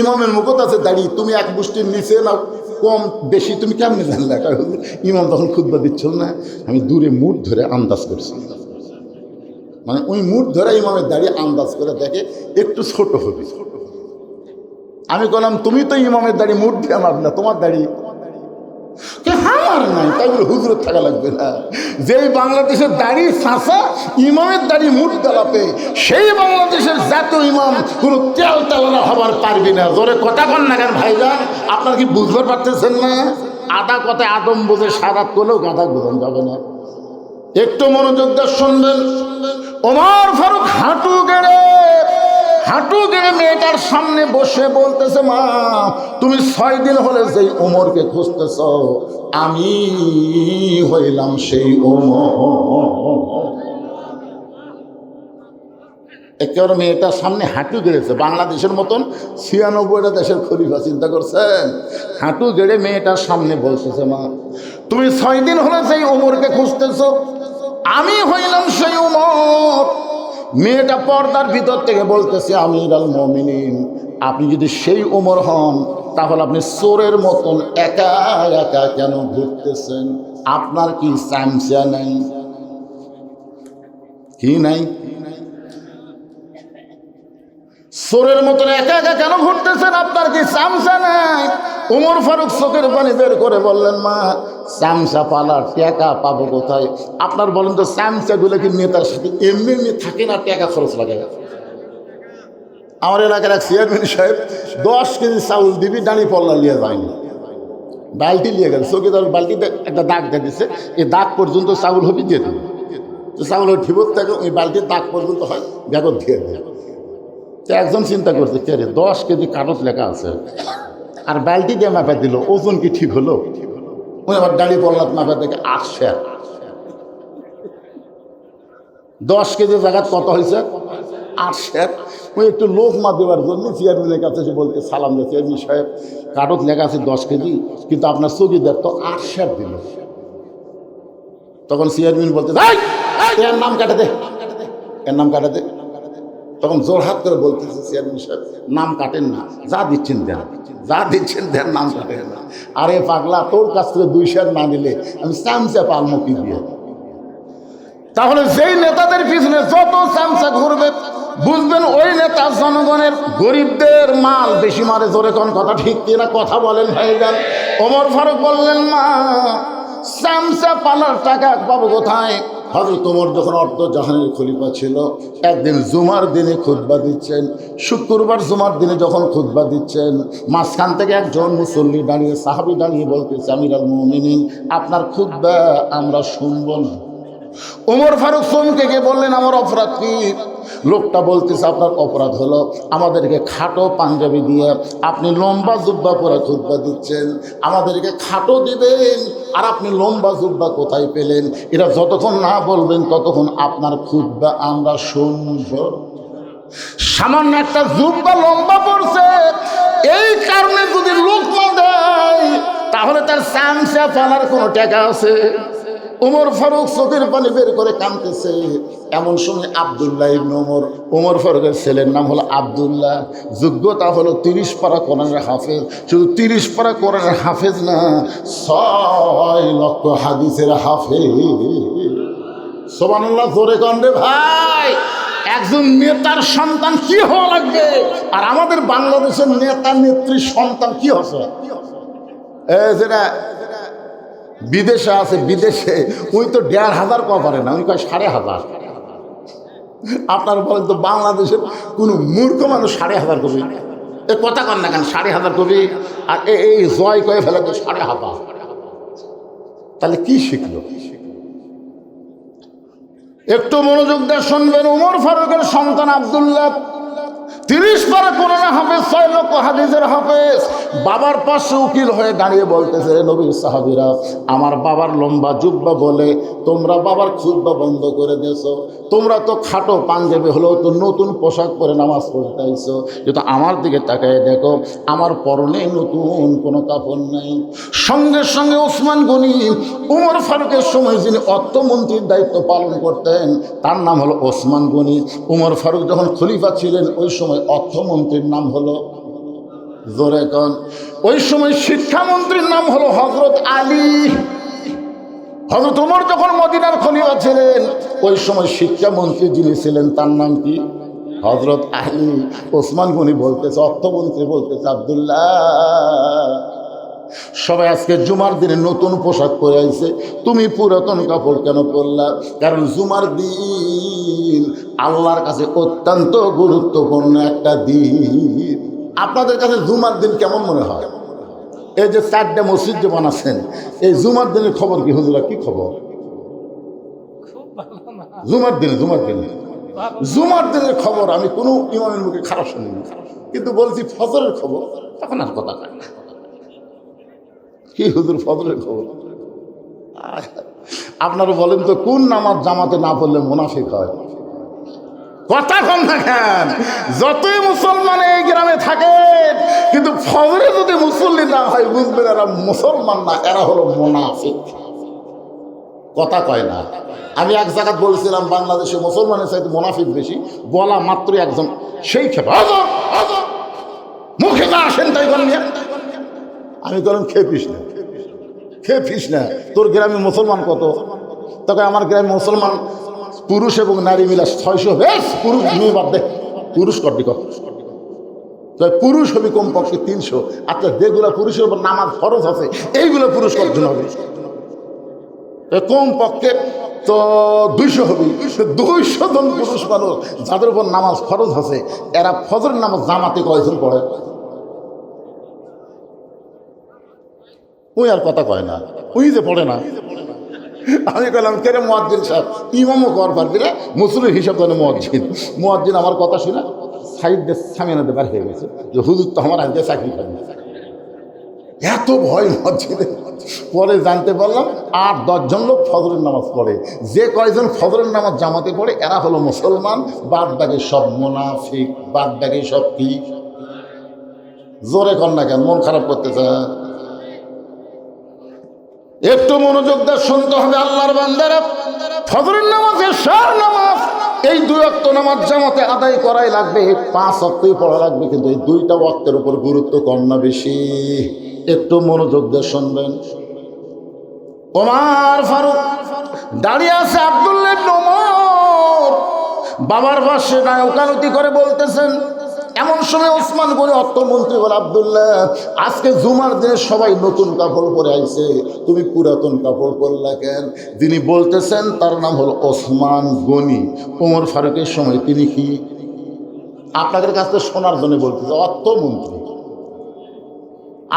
ইমামের মুখত আছে দাড়ি, তুমি এক মুষ্টির নিচে না কম বেশি তুমি কেমনে জানলে? ইমাম তখন খুতবা দিচ্ছিল না, আমি দূরে মুঠ ধরে আন্দাজ করছি। মানে ওই মুঠ ধরে ইমামের দাড়ি আন্দাজ করে দেখে একটু ছোট হবে। আমি বললাম তুমি তো ইমামের দাড়ি মুঠ দিয়ে আমার না, তোমার দাড়ি আমার নাই, তাই বলে হুজুর থাকা লাগবে না। যেই বাংলাদেশের দাড়ি ছাঁচা, ইমামের দাড়ি মুঠ দালাপে, সেই বাংলাদেশের জাতীয় ইমাম কোনো তেল তেলানা হবার পারবি না। জোরে কথা কন না কেন ভাইজান? আপনার কি বুঝতে পারতেছেন না? আদা কথায় আদম বোঝে, সারাত করলেও গাধা বোঝানো যাবে না। একটু মনোযোগ দিয়ে শুনবেন। ওমর ফারুক হাঁটু গেড়ে মেয়েটার সামনে বসে বলতেছে, মা তুমি 6 দিন হলে যেই ওমরকে খুঁজতেছ, আমি হইলাম সেই ওমর। একেবারে মেয়েটার সামনে হাঁটু গেড়েছে। বাংলাদেশের মতন 96টা দেশের খলিফা, চিন্তা করছেন? হাঁটু গেড়ে মেয়েটার সামনে বলতেছে, মা তুমি 6 দিন হলে সেই ওমরকে খুঁজতেছ, আমি হইলাম সেই ওমর। মেয়েটা পর্দার ভিতর থেকে বলতেছে, আমিরুল মুমিনিন, আপনি যদি সেই ওমর হন, তাহলে আপনি চোরের মতন একা একা কেন ঘুরতেছেন? আপনার কি চামচা নাই? কি নাই? চোরের মতন একা একা কেন ঘুরতেছেন? আপনার কি চামচা নাই? ওমর ফারুক চোখের পানি বের করে বললেন, মা চামচা পালার টাকা পাবো কোথায়? আপনার বলেন তো, চামচাগুলো কি নেতার সাথে এমনি এমনি থাকে না, টাকা খরচ লাগে? আমার এলাকার এক চেয়ারম্যান সাহেব 10 কেজি চাউল দিবি, দাঁড়িয়ে পল্লা নিয়ে যায়নি, বালতি নিয়ে গেল। চৌকিদার বালতিতে একটা দাগ দিয়ে দিচ্ছে, এই দাগ পর্যন্ত চাউল হবে দিয়ে দেবে। তো চাউলের ঠিবত থাকে, ওই বালতির দাগ পর্যন্ত হয়, ব্যাগত দিয়ে দেয়। তো একজন চিন্তা করছে, কে রে 10 কেজি কাগজ লেখা আছে, আর বালতি দিয়ে মাপা দিল, ওজন কি ঠিক হলো? ওই আবার দাঁড়িয়ে পড়লাম মাপা দেখে 8 সের। 10 কেজি জায়গা কত হয়েছে? 8 সের। ওই একটু লোক মা দেওয়ার জন্য চেয়ারম্যানের কাছে এসে বলতে সালাম দিয়ে, চেয়ারম্যান সাহেব কাগজ লেখা আছে 10 কেজি, কিন্তু আপনার চৌকিদার তো 8 সের দিল। তখন চেয়ারম্যান বলতে, এর নাম কাটে দে, এর নাম কাটে দে। তখন জোরহাত করে বলতেছে চেয়ারম্যান সাহেব, নাম কাটেন না, যা দিচ্ছেন দেন, যা দিচ্ছেন দেন, নাম কাটেন না। আরে পাগলা, তোর কাছ থেকে 2 সের না নিলে আমি চামচা পালমো কি দিয়ে? তাহলে যেই নেতাদের পিছনে যত চামচা ঘুরবে, বুঝবেন ওই নেতা জনগণের গরিবদের মাল বেশি মারে। জোরে কোন কথা ঠিক কিনা? কথা বলেন ভাইজান। ওমর ফারুক বললেন, মা চামচা পালার টাকা পাবো কোথায়? হযরত ওমর যখন অর্ধজাহানের খলিফা ছিল, একদিন জুমার দিনে খুতবা দিচ্ছেন। শুক্রবার জুমার দিনে যখন খুতবা দিচ্ছেন, মাঝখান থেকে একজন মুসল্লি দাঁড়িয়ে, সাহাবী দাঁড়িয়ে বলতেছে, আমিরুল মুমিনিন, আপনার খুতবা আমরা শুনবো না। ওমর ফারুক চমকে গিয়ে বললেন, আমার অপরাধ কি? লোকটা বলতেছে, আপনার অপরাধ হলো আমাদেরকে খাটো পাঞ্জাবি দিয়ে আপনি লম্বা জুব্বা পরে খুতবা দিচ্ছেন, আমাদেরকে খাটো দিবেন, আর আপনি লম্বা জুব্বা কোথায় পেলেন? এরা যতক্ষণ না বলবেন ততক্ষণ আপনার খুতবা আমরা শুনব। সামান্য একটা জুব্বা লম্বা পড়ছে, এই কারণে যদি লোকমা দেয়, তাহলে তার চামচা ফেলার কোনো টাকা আছে? ওমর ফারুক চোখের পানি বের করে কাঁদতেছে। এমন সময় আব্দুল্লাহ ইবনে ওমর ফারুকের ছেলের নাম হলো আব্দুল্লাহ, যোগ্যতা হলো 30 পারা কোরআনের হাফেজ। শুধু 30 পারা কোরআনের হাফেজ না, 6 লক্ষ হাদিসের হাফেজ। সুবহানাল্লাহ, জোরে কোন রে ভাই। একজন নেতার সন্তান কি হওয়া লাগবে, আর আমাদের বাংলাদেশের নেতা নেত্রীর সন্তান কি হচ্ছে? যেটা বিদেশে আছে, বিদেশে ওই তো 1,500 কো পারে না, ওই কয় 5,500। আপনার বলেন তো বাংলাদেশের কোনো মূর্খ মানুষ 5,500 কবি এ কথা কন না কেন? 5,500 কবি আর এই জয় কয়ে ফেলে তো 5,500। তাহলে কি শিখলো? একটু মনোযোগ দিয়ে শুনবেন। ওমর ফারুকের সন্তান আব্দুল্লাহ 30 পারা কোরআনের হাফেজ, 6 লক্ষ হাদিসের হাফেজ। বাবার পাশে উকিল হয়ে দাঁড়িয়ে বলতেছে, নবীর সাহাবীরা আমার বাবার লম্বা জুব্বা বলে তোমরা বাবার খুতবা বন্ধ করে দিয়েছো। তোমরা তো খাটো পাঞ্জাবি হলেও তো নতুন পোশাক পরে নামাজ পড়তে আইছো, কিন্তু আমার দিকে তাকায় দেখো আমার পরনে নতুন কোনো কাপড় নেই। সঙ্গে সঙ্গে ওসমান গনি, ওমর ফারুকের সময় যিনি অর্থমন্ত্রীর দায়িত্ব পালন করতেন তার নাম হলো ওসমান গনি। ওমর ফারুক যখন খলিফা ছিলেন ওই সময় অর্থমন্ত্রীর নাম হলো, জোরে কন, ওই সময় শিক্ষামন্ত্রীর নাম হলো হযরত আলী। হযরত ওমর যখন মদিনার খলিফা ছিলেন ওই সময় শিক্ষামন্ত্রী যিনি ছিলেন তার নাম কি? হযরত আলী। ওসমান গনি বলতেছে, অর্থমন্ত্রী বলতেছে, আব্দুল্লাহ সবাই আজকে জুমার দিনে নতুন পোশাক পরে আইছে, তুমি পুরাতন কাপড় কেন পরলা? কারণ জুমার দিন আল্লাহর কাছে অত্যন্ত গুরুত্বপূর্ণ একটা দিন। আপনাদের কাছে জুমার দিন কেমন মনে হয়? এই যে 4টা মসজিদ যে বানাচ্ছেন, এই জুমার দিনের খবর কি হুজুরা? কি খবর জুমার দিনে? জুমার দিনের খবর আমি কোনো ইমামের মুখে খারাপ শুনিনি, কিন্তু বলছি ফজরের খবর তখন আর কথা কয় না। কি হুজুর ফজরের খবর? আপনারা বলেন তো কোন নামাজ জামাতে না পড়লে মুনাফিক হয়? কথা কম না কেন? যতই মুসলমান এই গ্রামে থাকে কিন্তু ফজরে যদি মুসল্লি না হয় বুঝবেন এরা মুসলমান না, এরা হলো মুনাফিক। কথা কয় না। আমি এক জায়গায় বলছিলাম বাংলাদেশে মুসলমানের চাইতে মুনাফিক বেশি, বলা মাত্রই একজন সেই খেপে মুখে আসেন তাই করেন। আমি বললাম খেপিস না, তোর গ্রামে মুসলমান কত? তখন আমার গ্রামে মুসলমান পুরুষ এবং নারী মিলা 600। বেশ, পুরুষ মেয়ে বাদ দে, পুরুষ করবি কত? পুরুষ হবে কমপক্ষে 300। আচ্ছা, যেগুলো পুরুষের উপর নামাজ ফরজ আছে এইগুলো পুরুষ কতজন হবে? কমপক্ষে তো 200 হবে। 200 জন পুরুষ মানুষ যাদের উপর নামাজ ফরজ আছে, এরা ফজরের নামাজ জামাতে কয়জন পড়ে? ওই আর কথা কয় না, ওই যে পড়ে না। আমি বললাম কেরে মুয়াজ্জিন সাহেব, ইমামও কর পারবি রে, মুসলিমের হিসাব জানে মুয়াজ্জিন আমার কথা শুনে সাইড দিয়ে সামিয়ানাতে বার হয়ে গেছে যে হুজুর তো আমার আজকে চাকরি পাবে। এত ভয় মসজিদে। পরে জানতে পারলাম 8-10 জন লোক ফজরের নামাজ পড়ে। যে কয়জন ফজরের নামাজ জামাতে পড়ে এরা হলো মুসলমান, বাদ বাকি সব মুনাফিক, বাদ বাকি সব কি? জোরে কর না কেন? মন খারাপ করতেছে। একটু মনোযোগ দিয়ে শুনতে হবে আল্লাহর বান্দারা। ফজরের নামাজের সার নামাজ, এই 2 ওয়াক্ত নামাজ জামাতে আদায় করাই লাগবে, 5 ওয়াক্তই পড়া লাগবে, কিন্তু এই 2টা ওয়াক্তের উপর গুরুত্ব কম না বেশি? একটু মনোযোগ দিয়ে শুনবেন। ওমর ফারুক দাঁড়িয়ে আছে, আব্দুল্লাহ ইবনে ওমর বাবার পাশে ওকালতি করে বলতেছেন। এমন সময় ওসমান গনি অর্থমন্ত্রী বলে, আব্দুল্লাহ আজকে জুমার দিনে সবাই নতুন কাপড় পরে আইছে, তুমি পুরাতন কাপড় পরলা কেন? যিনি বলতেছেন তার নাম হলো ওসমান গনি। ওমর ফারুকের সময় তিনি কি? আপনাদের কাছে শোনার জন্য বলতেছে, অর্থমন্ত্রী।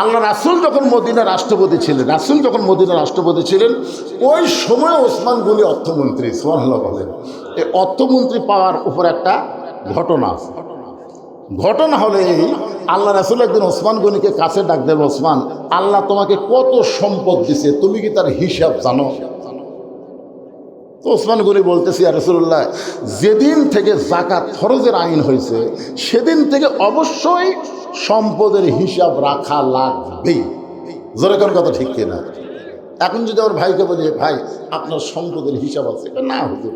আল্লাহ রাসূল যখন মদিনার রাষ্ট্রপতি ছিলেন ওই সময় ওসমান গনি অর্থমন্ত্রী। সুবহানাল্লাহ বলেন। এই অর্থমন্ত্রী পাওয়ার উপর একটা ঘটনা হলে আল্লাহ রাসূল একদিন ওসমান গনিকে কাছে ডাক দেব, ওসমান আল্লাহ তোমাকে কত সম্পদ দিছে, তুমি কি তার হিসাব জানো? তো ওসমান গনি বলতেছি, ইয়া রাসূলুল্লাহ যেদিন থেকে যাকাত ফরজের আইন হয়েছে সেদিন থেকে অবশ্যই সম্পদের হিসাব রাখা লাগবেই। জোরে কোন কথা ঠিক কিনা? এখন যদি আমার ভাইকে বলি, ভাই আপনার সম্পদের হিসাব আছে, না হুজুর।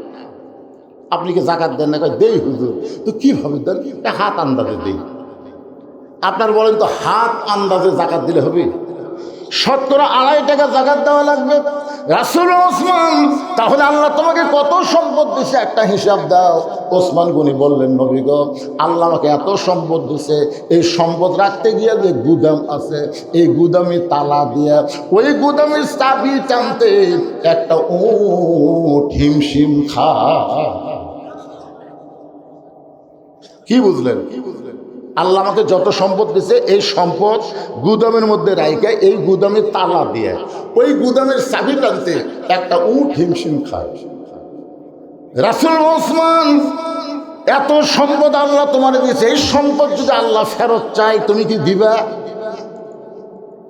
আপনি কি জাকাত দেন না? দেই হুজুর। তো কীভাবে দেন? হাত আন্দাজে দেই। আপনার বলেন তো হাত আন্দাজে জাকাত দিলে হবে? 17.5 টাকা জাকাত দেওয়া লাগবে। রাসূল ওসমান, তাহলে আল্লাহ তোমাকে কত সম্পদ দিছে একটা হিসাব দাও। ওসমান গনি বললেন, নবী গো, আল্লাহ আমাকে এত সম্পদ দিছে, এই সম্পদ রাখতে গিয়ে যে গুদাম আছে, এই গুদামে তালা দিয়া ওই গুদামের চাবি টানতে একটা উট হিমশিম খা। কি বুঝলেন? আল্লাহ আমাকে যত সম্পদ দিছে, এই সম্পদ গুদামের মধ্যে রাইখা এই গুদামের তালা দিয়ে ওই গুদামের চাবি টানতে একটা উট হিমশিম খায়। রাসূল ওসমান, এত সম্পদ আল্লাহ তোমার দিয়েছে, এই সম্পদ যদি আল্লাহ ফেরত চায় তুমি কি দিবা?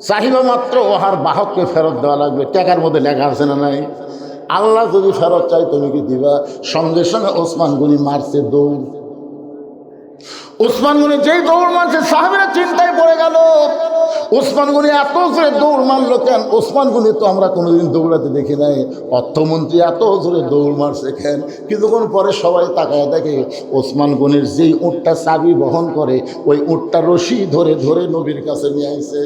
চাহিবা মাত্র ওহার বাহককে ফেরত দেওয়া লাগবে। টাকার মধ্যে লেখা আছে না নাই? আল্লাহ যদি ফেরত চায় তুমি কি দিবা? সঙ্গে সঙ্গে ওসমান গনি মারছে দৌড়। ওসমান গনি যেই দৌড় মারছে, সাহাবীরা চিন্তায় পড়ে গেল। ওসমান গনি এত জোরে দৌড় মারলো কেন? ওসমান গনি তো আমরা কোনোদিন দৌড়াতে দেখি নাই। অর্থমন্ত্রী এত জোরে দৌড় মারছে কেন? কিছুক্ষণ পরে সবাই তাকায় দেখে ওসমান গনির যেই উটটা চাবি বহন করে, ওই উটটা রশি ধরে ধরে নবীর কাছে নিয়ে আইছে।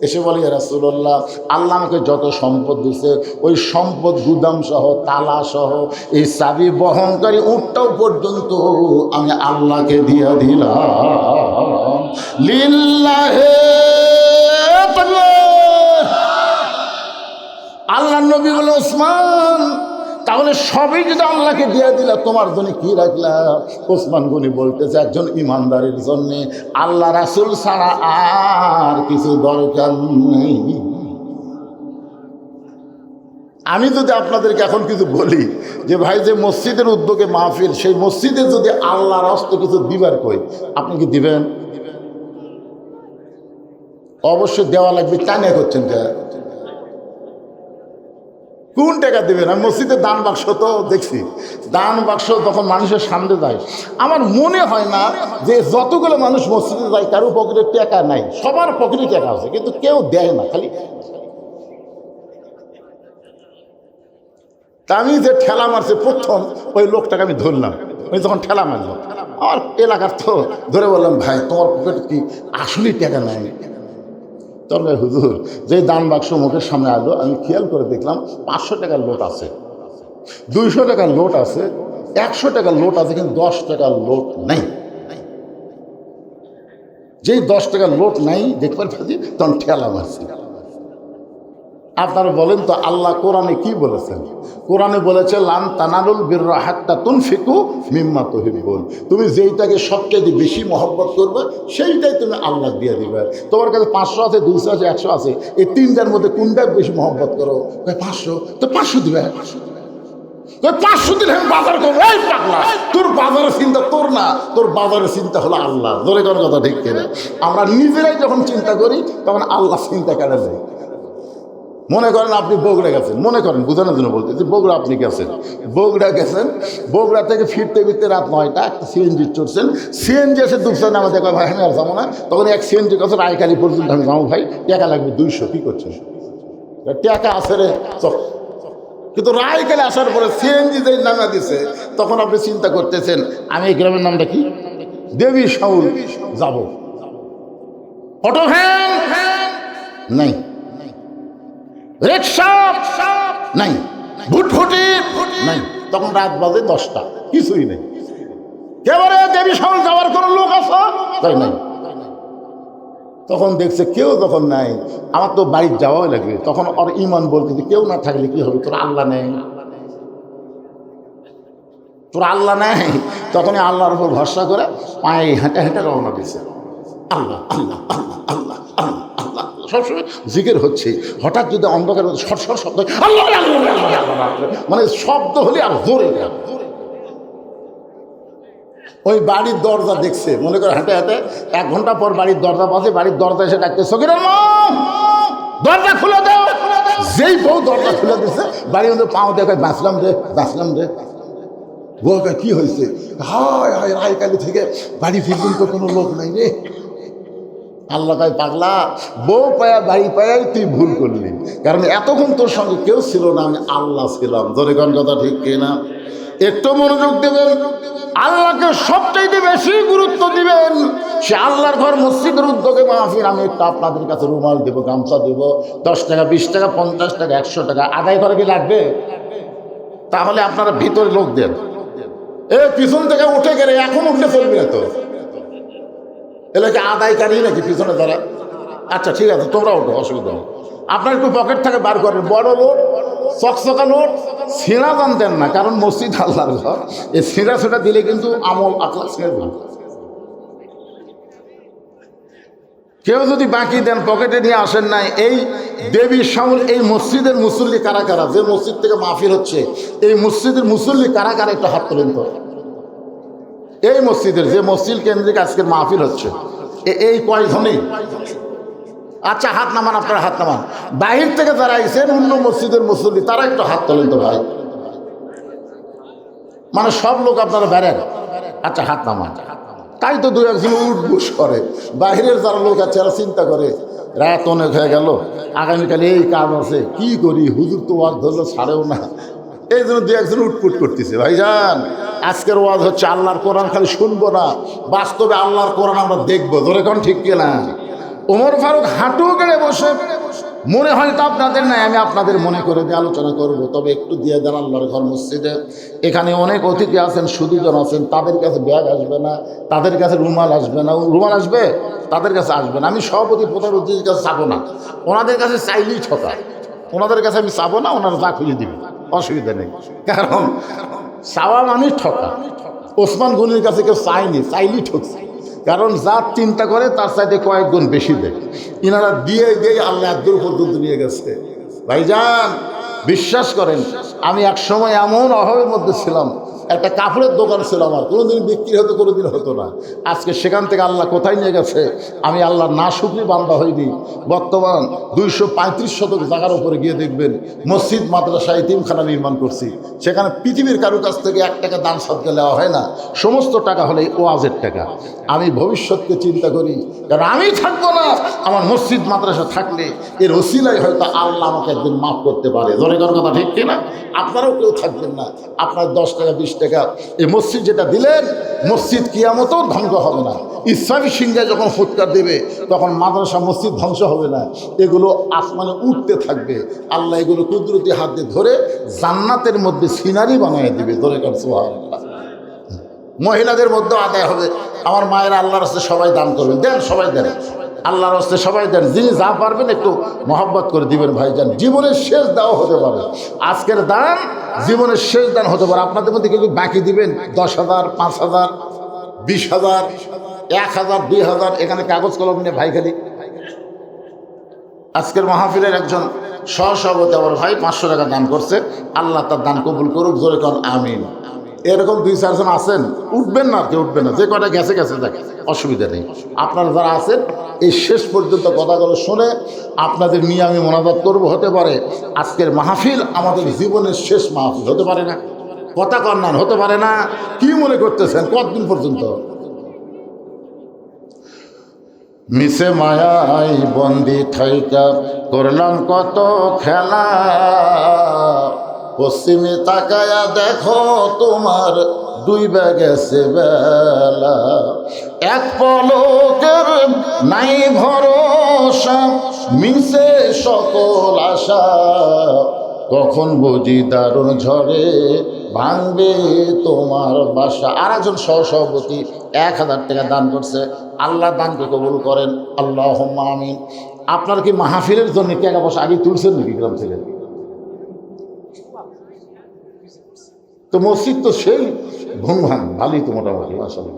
এসে বলে, ইয়া রাসূলুল্লাহ, আল্লাহ আমাকে যত সম্পদ দিছে, ওই সম্পদ গুদাম সহ তালা সহ এই চাবি বহনকারী উটটাও পর্যন্ত আমি আল্লাহকে দিয়ে দিলাম। লিল্লাহে তাকবীর। আল্লাহর নবী বলে, ওসমান, তাহলে সবই যদি আল্লাহকে দিয়ে দিলা, তোমার জন্য কি রাখলা? ওসমান গনি বলতেছে, একজন ইমানদারের জন্য আল্লাহ রাসূল ছাড়া আর কিছু দরকার নেই। আমি যদি আপনাদেরকে এখন কিছু বলি যে ভাই, যে মসজিদের উদ্যোগে মাহফিল, সেই মসজিদে যদি আল্লাহর হস্তে কিছু দিবার কই, আপনি কি দিবেন? অবশ্যই দেওয়া লাগবে। টানে করছেন কোন টাকা দেবেন? আমি মসজিদের দান বাক্স তো দেখছি, দান বাক্স যখন মানুষের সামনে যায়, আমার মনে হয় না যে যতগুলো মানুষ মসজিদে যায় কারো পকেটে টাকা নাই। সবার পকেটে টাকা আছে, কিন্তু কেউ দেয় না। খালি তা আমি যে ঠেলা মারছে প্রথম, ওই লোকটাকে আমি ধরলাম। ওই যখন ঠেলা মারল, আমার এলাকার তো ধরে বললাম, ভাই তোমার পকেটে কি আসলেই টাকা নাই? তবে হুজুর, যে দান বাক্স মুখের সামনে আলো, আমি খেয়াল করে দেখলাম 500 টাকার নোট আছে, 200 টাকার নোট আছে, 100 টাকার নোট আছে, কিন্তু 10 টাকার নোট নাই। যেই 10 টাকার নোট নাই দেখবার পাচ্ছি, তখন ঠেলা মারছি। আপনারা বলেন তো, আল্লাহ কোরআনে কি বলেছেন? কোরআনে বলেছে, লান তানালুল বিররা হাত্তা তুনফিকু মিম্মা তুহিব্বুন। তুমি যেইটাকে সবচেয়ে বেশি মহব্বত করবে, সেইটাই তুমি আল্লাহ দিয়ে দিবে। তোমার কাছে 500 আছে, 200 আছে, 100 আছে, এই তিনটার মধ্যে কোনটা বেশি মহব্বত করো? 500, তো 500 দিবে। 500 দিলে আমি বাজার করবো। এই পাগলা, তোর বাজারের চিন্তা তোর না, তোর বাজারের চিন্তা হলো আল্লাহ। ধরে কোন কথা ঠিক কিনা? আমরা নিজেরাই যখন চিন্তা করি, তখন আল্লাহ চিন্তা কেটে যায়। মনে করেন আপনি বগুড়া গেছেন, মনে করেন বোঝানোর জন্য বলতে, যে বগুড়া আপনি গেছেন, বগুড়া গেছেন, বগুড়া থেকে ফিরতে ফিরতে রাত 9টা, একটা সিএনজি চড়ছেন, সিএনজি এসে দুঃখছেন আমাদের, ভাই আমি আর যাবো না। তখন এক সিএনজি কাছে রায়কালি পর্যন্ত আমি যাবো, ভাই টাকা লাগবে 200। কী করছেন? টাকা আছে রে, চল। কিন্তু রায়কালে আসার পরে সিএনজি যে নামা দিছে, তখন আপনি চিন্তা করতেছেন, আমি এই গ্রামের নামটা কি, দেবী শাউল যাব। অটো ভ্যান নাই, রিক্সা নাই, ভুটভুটি নাই। তখন রাত বাজে 10টা, কিছুই নেই। এবারে দেবী শাউল যাওয়ার কোনো লোক আছে? তাই নাই। তখন দেখছে কেউ যখন নাই, আমার তো বাড়ির যাওয়াই লাগবে। তখন ওর ইমান বলতেছে, কেউ না থাকলে কি হবে, তোর আল্লাহ নেই, তোর আল্লাহ নেই। তখনই আল্লাহর উপর ভরসা করে পায়ে হেঁটে হেঁটে রওনা দিছে। আল্লাহ আল্লাহ আল্লাহ আল্লাহ আল্লাহ আল্লাহ সবসময় জিকির হচ্ছে। হঠাৎ যদি অন্ধকার সর সর শব্দ, আল্লাহ মানে শব্দ হলে আর জোরে, ওই বাড়ির দরজা দেখছে, মনে করে হেঁটে হেঁটে 1 ঘন্টা পর বাড়ির দরজা পাশে, বাড়ির দরজা এসে ডাকতে, সকিরের মা দরজা খুলে দাও। যেই বউ দরজা খুলে দিচ্ছে, বাড়ির মধ্যে পাও দেখে, বাঁচলাম রে বাঁচলাম রে। বউ কি হয়েছে? হায় হায়, রায়কালি থেকে বাড়ি ফিরবেন তো কোনো লোক নাই রে। আল্লাহ কয়, পাগলা, বউ পায়া বাড়ি পায়াই তুই ভুল করলি। কারণ এতক্ষণ তোর সঙ্গে কেউ ছিল না, আমি আল্লাহ ছিলাম। ধরে কোন কথা ঠিক কিনা? একটু মনোযোগ দেবেন, আল্লাহকে সবচাইতে বেশি গুরুত্ব দিবেন। সে আল্লাহর ঘর মসজিদের উদ্যোগে মাহফিল, আমি একটু আপনাদের কাছে রুমাল দেবো, গামছা দেবো, 10 টাকা 20 টাকা 50 টাকা 100 টাকা আদায় করে কি লাগবে? তাহলে আপনারা ভিতরে লোক দেন, এ পিছন থেকে উঠে গেলে এখন উঠলে চলবে না তো, এলাকা আদায়কারী নাকি পিছনে যারা? আচ্ছা ঠিক আছে, তোমরা ওঠো, অসুবিধা নেই। আপনার একটু পকেট থেকে বার করেন, বড় নোট, চকচকা নোট, ছিঁড়া জানতেন না, কারণ মসজিদ আল্লাহর ঘর, এই ছিঁড়া ছেঁড়া দিলে কিন্তু আমল আখলা ছিঁড়ে দেন। কেউ যদি বাকি দেন, পকেটে নিয়ে আসেন নাই, এই দেবীর সামনে এই মসজিদের মুসল্লি কারা কারা, যে মসজিদ থেকে মাহফিল হচ্ছে এই মসজিদের মুসল্লি কারা কারা একটু হাত তোলেন তো। এই মসজিদের, যে মসজিদ কেন্দ্রিক আজকের মাহফিল হচ্ছে, এই কয়জনই? আচ্ছা হাত নামান, আপনারা হাত নামান। বাহির থেকে যারা আইছেন অন্য মসজিদের মুসল্লি, তারা একটু হাত তোলেন তো ভাই। মানে সব লোক আপনারা বেড়েন? আচ্ছা হাত নামান। তাই তো দু একজন উঠবুস করে, বাহিরের যারা লোক আছে এরা চিন্তা করে রাত অনেক হয়ে গেল, আগামীকাল এই কাজ আছে, কি করি, হুজুর তো ওয়াজ ধরলো ছাড়েও না, এই জন্য দু একজন উটপুট করতেছে। ভাইজান আজকের ওয়াজ হচ্ছে আল্লাহর কোরআন খালি শুনবো না, বাস্তবে আল্লাহর কোরআন আমরা দেখবো। ধরে কোন ঠিক কিনা? ওমর ফারুক হাঁটু গেড়ে বসে, মনে হয় তো আপনাদের নাই, আমি আপনাদের মনে করে দিয়ে আলোচনা করব। তবে একটু দিয়ে দেন আল্লাহর ঘর মসজিদে, এখানে অনেক অতিথি আছেন, সুদীজন আছেন, তাদের কাছে ব্যাগ আসবে না, তাদের কাছে রুমাল আসবে না। রুমাল আসবে, তাদের কাছে আসবে না। আমি সভাপতি প্রধান অতিথির কাছে চাবো না, ওনাদের কাছে চাইলেই ঠকা, ওনাদের কাছে আমি চাবো না, ওনারা যা খুঁজে দিবে, অসুবিধা নেই। কারণ চাওয়া মানে ঠকা। ওসমান গনির কাছে কেউ চায়নি, চাইলেই ঠকছে। কারণ যা চিন্তা করে তার চাইতে কয়েক গুণ বেশি দেয়। ইনারা দিয়ে দিয়ে আল্লাহ দূর পর্যন্ত নিয়ে গেছে। ভাইজান বিশ্বাস করেন, আমি এক সময় এমন অভাবের মধ্যে ছিলাম, একটা কাপড়ের দোকান ছিল আমার, কোনোদিন বিক্রি হতো, কোনোদিন হতো না। আজকে সেখান থেকে আল্লাহ কোথায় নিয়ে গেছে, আমি আল্লাহ না শুকরি বান্দা হইনি। বর্তমান 235 শতক জায়গার উপরে গিয়ে দেখবেন মসজিদ, মাদ্রাসা, এতিমখানা নির্মাণ করছি। সেখানে পৃথিবীর কারো কাছ থেকে 1 টাকা দান সদকা নেওয়া হয় না, সমস্ত টাকা হলে ওয়াজের টাকা। আমি ভবিষ্যৎকে চিন্তা করি, কারণ আমি থাকবো না, আমার মসজিদ মাদ্রাসা থাকলে এর ওসিলায় হয়তো আল্লাহ আমাকে একদিন মাফ করতে পারে। ধরে করার কথা ঠিক কিনা? আপনারাও কেউ থাকবেন না, আপনার 10 টাকা 20 টাকা এই মসজিদ যেটা দিলেন, মসজিদ কিয়ামতেও ধ্বংস হবে না। ইসলামী সিংহায় যখন ফুৎকার দেবে তখন মাদ্রাসা মসজিদ ধ্বংস হবে না, এগুলো আসমানে উঠতে থাকবে। আল্লাহ এগুলো কুদরতি হাত দিয়ে ধরে জান্নাতের মধ্যে সিনারি বানিয়ে দিবে। ধরে কর সুবহানাল্লাহ। মহিলাদের মধ্যে আদায় হবে। আমার মায়েরা আল্লাহর রাস্তায় সবাই দান করবেন, দেন, সবাই দেন, আল্লাহর রাস্তায় সবাই দেন। যিনি যা পারবেন একটু মহব্বত করে দিবেন ভাইজান। জীবনের শেষ দাও হতে পারে, আজকের দান জীবনের শেষ দান হতে পারে। আপনাদের মধ্যে কেউ বাকি দিবেন 10,000, 5,000, 20,000, 1,000, 2,000, এখানে কাগজ কলম নিয়ে ভাই খালি। আজকের মাহফিলের একজন সহসভাপতি আমার ভাই 500 টাকা দান করছে, আল্লাহ তার দান কবুল করুক। জোরে কর আমিন। এরকম 2-4 জন আছেন, উঠবেন না, কেউ উঠবেন না, যে কটা গেছে গেছে, দেখে অসুবিধা নেই। আপনারা যারা আছেন এই শেষ পর্যন্ত কথাগুলো শুনে আপনাদের নিয়ে আমি মোনাজাত করব। হতে পারে আজকের মাহফিল আমাদের জীবনের শেষ মাহফিল, হতে পারে না? কথা কন্যান, হতে পারে না? কি মনে করতেছেন? কতদিন পর্যন্ত? মিশে মায়াই বন্দি থাইকা করলাম কত খেলা, পশ্চিমে তাকায়া দেখো তোমার ডুইবা গেছে বেলা, এক পলকের নাই ভরসা, মিশে সকল আশা, কখন বুঝি দারুণ ঝড়ে ভাঙবে তোমার বাসা। আর একজন সহসভাপতি 1,000 টাকা দান করছে, আল্লাহ দানকে কবুল করেন, আল্লাহুম্মা আমিন। আপনার কি মাহফিলের জন্য টাকা পয়সা আগে তুলছেন নাকি গ্রাম থেকে? তো মসজিদ তো সেই ভুংভাং ভালোই তো মোটামুটি আসলে।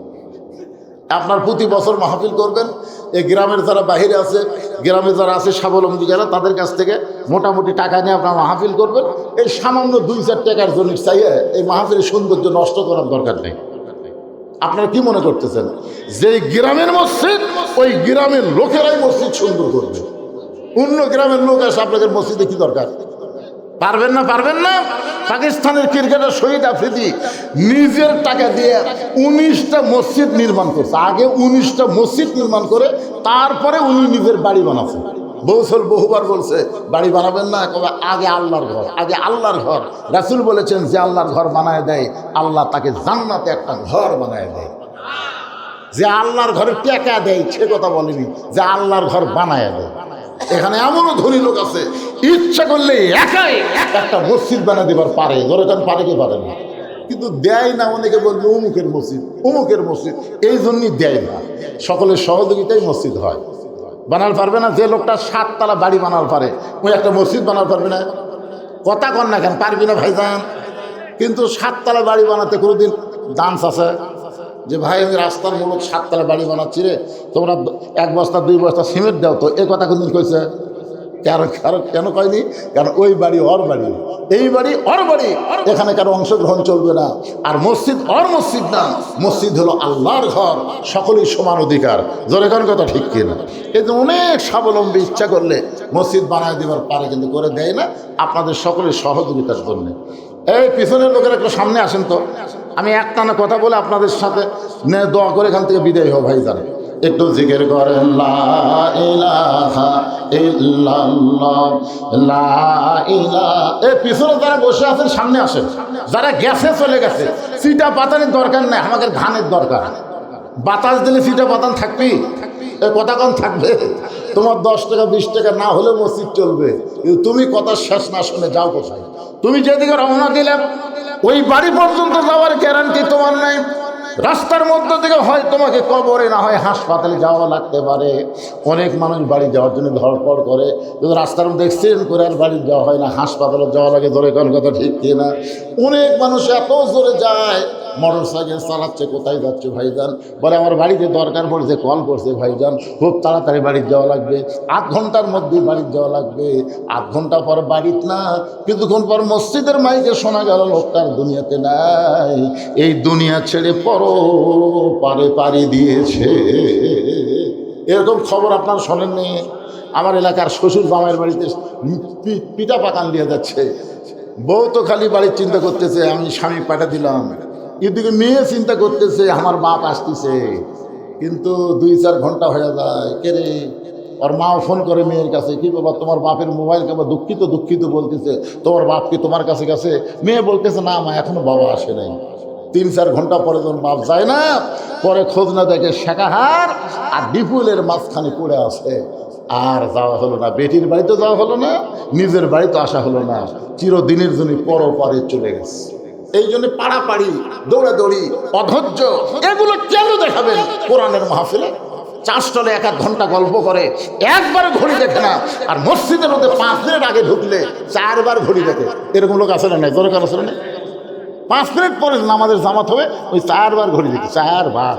আপনার প্রতি বছর মাহফিল করবেন, এই গ্রামের যারা বাহিরে আছে, গ্রামে যারা আছে স্বাবলম্বী যারা, তাদের কাছ থেকে মোটামুটি টাকা নিয়ে আপনার মাহফিল করবেন। এই সামান্য 2-4 টাকার জন্য চাইয়ে এই মাহফিলের সৌন্দর্য নষ্ট করার দরকার নেই। আপনারা কি মনে করতেছেন যে গ্রামের মসজিদ, ওই গ্রামের লোকেরাই মসজিদ সুন্দর করবে? অন্য গ্রামের লোক আসে আপনাদের মসজিদে কি দরকার? পারবেন না, পারবেন না। পাকিস্তানের ক্রিকেটার শহীদ আফ্রিদি নিজের টাকা দিয়ে 19টা মসজিদ নির্মাণ করছে। আগে 19টা মসজিদ নির্মাণ করে তারপরে উনি নিজের বাড়ি বানাচ্ছেন। বৌসল বহুবার বলছে বাড়ি বানাবেন না, কবে আগে আল্লাহর ঘর, আগে আল্লাহর ঘর। রাসূল বলেছেন যে আল্লাহর ঘর বানায় দেয় আল্লাহ তাকে জান্নাতে একটা ঘর বানায় দেয়। যে আল্লাহর ঘরে টাকা দেয় সে কথা বলেনি, যে আল্লাহর ঘর বানায় দেয়। এখানে এমনও ধনী লোক আছে ইচ্ছা করলে একাই একটা মসজিদ বানিয়ে দেবার পারে, ধরে পারে কি পারে না, কিন্তু দেয় না। অনেকে বলবে অমুকের মসজিদ, অমুকের মসজিদ, এই জন্যই দেয় না। সকলের সহযোগিতায় মসজিদ হয়। বানাল পারবে না যে লোকটা 7 তলা বাড়ি বানাল পারে, ওই একটা মসজিদ বানাল পারবে না? কথা কন না কেন, পারবি না ভাইজান? কিন্তু 7 তলা বাড়ি বানাতে কোনোদিন ডান্স আছে যে ভাই আমি রাস্তার মূলক 7 তলা বাড়ি বানাচ্ছি রে, তোমরা 1 বস্তা 2 বস্তা সিমেন্ট দাও তো, এ কথা কোনদিন কইছে? কেন কয়নি? কারণ ওই বাড়ি ওর বাড়ি, এই বাড়ি ওর বাড়ি, এখানে কারো অংশগ্রহণ চলবে না। আর মসজিদ ওর মসজিদ না, মসজিদ হলো আল্লাহর ঘর, সকলেই সমান অধিকার। জোরে কোন কথা ঠিক কিনা? এই যে অনেক স্বাবলম্বী ইচ্ছা করলে মসজিদ বানায় দেবার পারে, কিন্তু করে দেয় না আপনাদের সকলের সহযোগিতার জন্য। এই পিছনের লোকের একটু সামনে আসেন তো, আমি একটানা কথা বলে আপনাদের সাথে দোয়া করে এখান থেকে বিদায় হব। ভাই জানেন একটু জিকির করেন লা ইলাহা ইল্লাল্লাহ, লা ইলাহা। এই পিছনে যারা বসে আছেন সামনে আসেন, যারা গেছে চলে গেছে, সিটা পাতানের দরকার নাই, আমাদের ধানের দরকার। বাতাস দিলে সিটা পাতান থাকবি, কথা কম থাকবে। তোমার 10 টাকা 20 টাকা না হলে মসজিদ চলবে, কিন্তু তুমি কথা শেষ না শুনে যাও কোথায়? তুমি যেদিকে রওনা দিলে ওই বাড়ি পর্যন্ত যাওয়ার গ্যারান্টি তোমার নাই। রাস্তার মধ্য থেকে হয় তোমাকে কবরে, না হয় হাসপাতালে যাওয়া লাগতে পারে। অনেক মানুষ বাড়ি যাওয়ার জন্য ধড়পড় করে, কিন্তু রাস্তার মধ্যে অ্যাক্সিডেন্ট করে আর বাড়ি যাওয়া হয় না, হাসপাতালে যাওয়া লাগে। ধরে কোন কথা ঠিক কিনা? অনেক মানুষ এত জোরে যায়, মোটর সাইকেল চালাচ্ছে, কোথায় যাচ্ছে ভাইজান? বলে আমার বাড়িতে দরকার পড়ছে, কল করছে ভাইজান, খুব তাড়াতাড়ি বাড়ির যাওয়া লাগবে, 8 ঘন্টার মধ্যে বাড়ির যাওয়া লাগবে। 8 ঘন্টা পর বাড়িত না, কিছুক্ষণ পর মসজিদের মাইকে শোনা গেল লোকটার দুনিয়াতে নাই, এই দুনিয়া ছেড়ে পারে পাড়ি দিয়েছে। এরকম খবর আপনারা শোনেননি? আমার এলাকার শ্বশুর জামাইয়ের বাড়িতে পিঠা পাকান দিয়ে যাচ্ছে, বউ তো খালি বাড়ির চিন্তা করতেছে আমি স্বামী পাঠা দিলাম, এদিকে মেয়ে চিন্তা করতেছে আমার বাপ আসতেছে। কিন্তু 2-4 ঘন্টা হয়ে যায়, কে রে? ওর মাও ফোন করে মেয়ের কাছে, কি বাবা তোমার বাপের মোবাইল কেমন দুঃখিত দুঃখিত বলতেছে, তোমার বাপ কি তোমার কাছে গেছে? মেয়ে বলতেছে না মা, এখনো বাবা আসে নাই। 3-4 ঘন্টা পরে যখন বাপ যায় না, পরে খোঁজ না দেখে শেখাহার আর ডিপুলের মাঝখানে পড়ে আছে। আর যাওয়া হলো না, বেটির বাড়িতে যাওয়া হলো না, নিজের বাড়িতে আসা হলো না, চিরদিনের জন্য পরপারে চলে গেছে। এই জন্য পাড়াপাড়ি, দৌড়াদৌড়ি, অধৈর্য, এগুলো কেন দেখাবেন কোরআনের মাহফিলে? 4 স্টলে 1-1 ঘন্টা গল্প করে, একবার ঘড়ি দেখে না। আর মসজিদের মধ্যে 5 মিনিট আগে ঢুকলে 4 বার ঘড়ি দেখে, এরকম লোক আসলে নাই? দরকার আসলে নেই। 5 মিনিট পরে নামাজের জামাত হবে, ওই 4 বার ঘড়ি দেখে, 4 বার।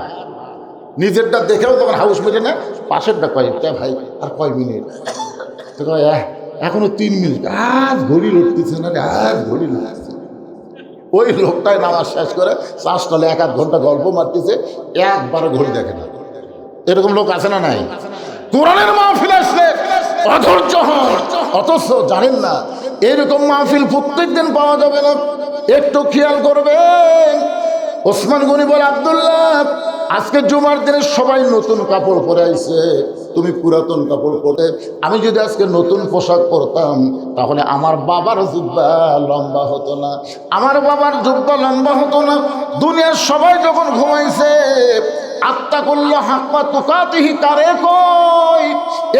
নিজেরটা দেখেও তখন হাউস মেটে না, পাশেরটা কয়েকটা ভাই আর কয় মিনিট, তো এখনো 3 মিনিট, আর ঘড়ি লুটতেছে না, আর ঘড়ি লুটতেছে। ওই লোকটাই নামাজ শেষ করে 4 স্টলে 1-1 ঘন্টা গল্প মারতেছে, একবার ঘড়ি দেখে না। এরকম লোক আছে না নাই? কোরআনের মাহফিল আসলে অধৈর্য হন, অথচ জানেন না এরকম মাহফিল প্রত্যেক দিন পাওয়া যাবে না। একটু খেয়াল করবেন। ওসমান গনি বলে, আব্দুল্লাহ আজকে জুমার দিনে সবাই নতুন কাপড় পরে আইছে, তুমি পুরাতন কাপড় পরে। আমি যদি আজকে নতুন পোশাক পরতাম তাহলে আমার বাবার জুব্বা লম্বা হতো না, আমার বাবার জুব্বা লম্বা হতো না। দুনিয়ার সবাই যখন ঘুমাইছে, আত্মা করলো হাক্কা তুকাতিহি, কারে কই?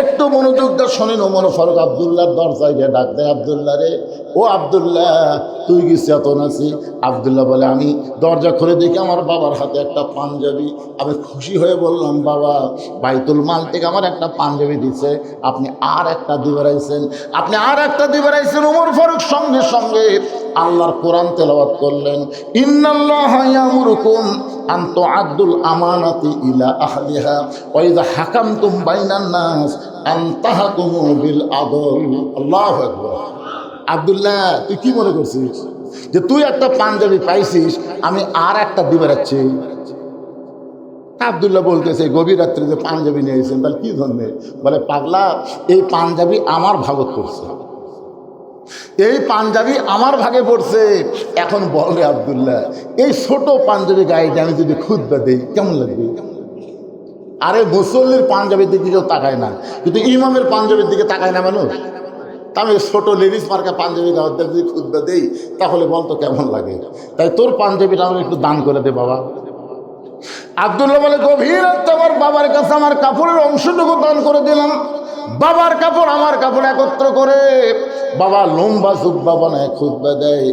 একটু মনোযোগ দিয়ে শোনেন। ওমর ফারুক আব্দুল্লাহর দরজায় গিয়ে ডাক দেয়, আব্দুল্লাহ রে, ও আব্দুল্লাহ তুই কি চেতন আছি? আব্দুল্লাহ বলে, আমি দরজা খুলে দেখি আমার বাবার হাতে একটা পাঞ্জাবি। আমি খুশি হয়ে বললাম, বাবা বাইতুল মাল থেকে আমার একটা পাঞ্জাবি দিছে, আপনি আর একটা দিয়ে বেড়াইছেন, আপনি আর একটা দিয়ে বেড়াইছেন। ওমর ফারুক সঙ্গে সঙ্গে আল্লাহর কোরআন তেলাওয়াত করলেন, ইন্নাল্লাহা ইয়ামুরুকুম আন তুআদ্দুল আমানাতি ইলা আহলিহা ওয়া ইযা হাকামতুম বাইনান নাস আন তাহকুমু বিল আদল। আল্লাহু আকবার। আব্দুল্লাহ তুই কি মনে করছিস যে তুই একটা পাঞ্জাবি পাইছিস, আমি আর একটা দিয়ে বেড়াচ্ছি? আব্দুল্লাহ বলতেছে, গভীর রাত্রে যে পাঞ্জাবি নিয়ে এসেছেন তাহলে কি ধরনের? বলে, পাগলা এই পাঞ্জাবি আমার ভাগত করছে, এই পাঞ্জাবি আমার ভাগে পড়ছে। এখন বল রে আব্দুল্লাহ, এই ছোট পাঞ্জাবি গায়ে আমি যদি খুতবা দেই কেমন লাগবে? আরে মুসল্লির পাঞ্জাবির দিকে কেউ তাকায় না, কিন্তু ইমামের পাঞ্জাবির দিকে তাকায় না মানুষ। তা আমি ছোট লেডিস মার্কা পাঞ্জাবি দাওয়াত যদি খুদবা দেই তাহলে বলতো কেমন লাগে। তাই তোর পাঞ্জাবিটা আমার একটু দান করে দে বাবা। আব্দুল্লাহ বলে, গভীর আমার বাবার কাছে আমার কাপড়ের অংশটুকু দান করে দিলাম। বাবার কাপড় আমার কাপড় একত্র করে বাবা লম্বা জুব্বা বানায় খুতবা দেয়।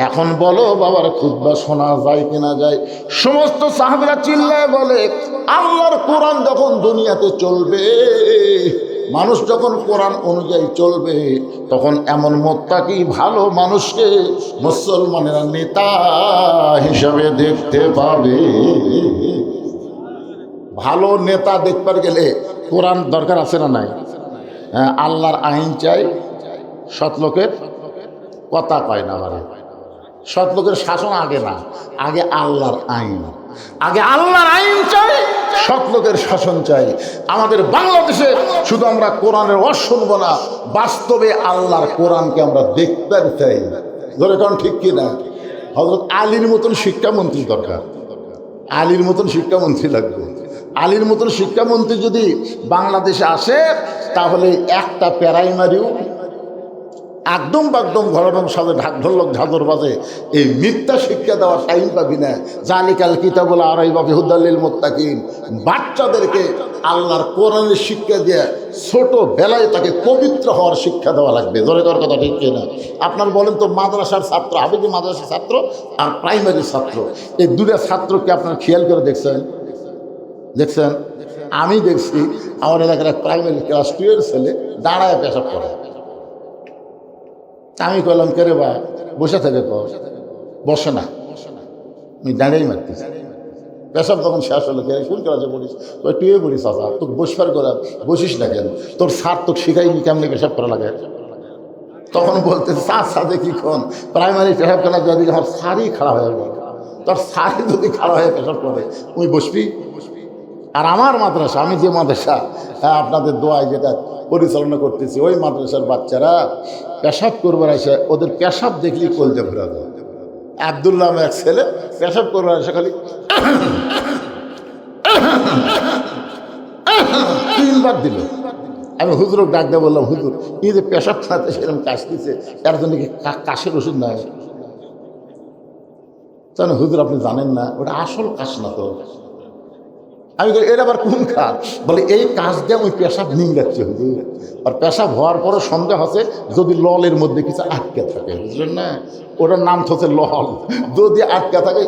এখন বলো বাবার খুতবা শোনা যায় কিনা যায়? সমস্ত সাহাবীরা চিল্লায় বলে, আল্লাহর কোরআন যখন দুনিয়াতে চলবে, মানুষ যখন কোরআন অনুযায়ী চলবে, তখন এমন মুত্তাকি ভালো মানুষকে মুসলমানেরা নেতা হিসাবে দেখতে পাবে। ভালো নেতা দেখবার গেলে কোরআন দরকার আছে না নাই? আল্লাহর আইন চাই, সৎ লোকের কথা পায় না। মানে সৎ লোকের শাসন আগে না, আগে আল্লাহর আইন। আগে আল্লাহর আইন চাই, সৎ লোকের শাসন চাই। আমাদের বাংলাদেশে শুধু আমরা কোরআনের ওয়াজ শুনবো না, বাস্তবে আল্লাহর কোরআনকে আমরা দেখতে চাই। ধরে কারণ ঠিক কিনা? হযরত আলীর মতন শিক্ষামন্ত্রী দরকার, আলীর মতন শিক্ষামন্ত্রী লাগবে। আলীর মতন শিক্ষামন্ত্রী যদি বাংলাদেশে আসে, তাহলে একটা প্রাইমারিও একদম বাকদম ঘরম সাথে ঢাক ঢোলক ঝাঁঝর বাজে এই মিথ্যা শিক্ষা দেওয়ার টাইম পাবি না। জালিকাল কিতাবুল আরাইবা ফি হুদাল লিল মুত্তাকিন। বাচ্চাদেরকে আল্লাহর কোরআনের শিক্ষা দিয়ে ছোট বেলায় তাকে পবিত্র হওয়ার শিক্ষা দেওয়া লাগবে। ধরে দেওয়ার কথা ঠিক কিনা? আপনার বলেন তো, মাদ্রাসার ছাত্র, হাফেজি মাদ্রাসার ছাত্র আর প্রাইমারি ছাত্র, এই দুটা ছাত্রকে আপনার খেয়াল করে দেখছেন? দেখছেন? আমি দেখছি আমার এলাকার এক প্রাইমারি ক্লাস 2 এর ছেলে দাঁড়ায় পেশাব করে। আমি কইলাম, কে রে ভাই বসে থাকে? বসে না, আমি দাঁড়িয়েই মারতেছি। পেশাব তখন শেষ হলো, কে শুন করা যে বলিস টুয়ে বলিস, আসা তোকে বসবার করা, বসিস না কেন? তোর স্যার তোকে শিখাইনি কেমনি পেশাব করা লাগে। তখন বলতেছে, স্যার সাথে কি খন প্রাইমারি পেশাব করা যদি আমার স্যারই খারাপ হয়ে গেল, তোর স্যারই যদি খারাপ হয়ে পেশাব করে তুই বসবি? আর আমার মাদ্রাসা, আমি যে মাদ্রাসা আপনাদের দোয়ায় যেটা পরিচালনা করতেছি, ওই মাদ্রাসার বাচ্চারা পেশাব করবার আসে, ওদের পেশাব দেখলেই কলজা ঘোরা যায়। আব্দুল্লাহ আমার এক ছেলে পেশাব করবার আসে, খালি 3বার দিল। আমি হুজুরকে ডাক দিয়ে বললাম, হুজুর এই যে পেশাব খাতে সেরকম কাশ দিচ্ছে, এর জন্য কি কাশের ওষুধ নাই? তাহলে হুজুর আপনি জানেন না, ওটা আসল কাশ না তো। আমি এর আবার কোন কাজ? বলে এই কাজ দিয়ে ওই পেশাব নিংড়াচ্ছে হুজুর। আর পেশাব হওয়ার পরও সন্দেহ আছে যদি ললের মধ্যে কিছু আটকে থাকে, বুঝলেন না? ওটার নাম হচ্ছে লল। যদি আটকে থাকে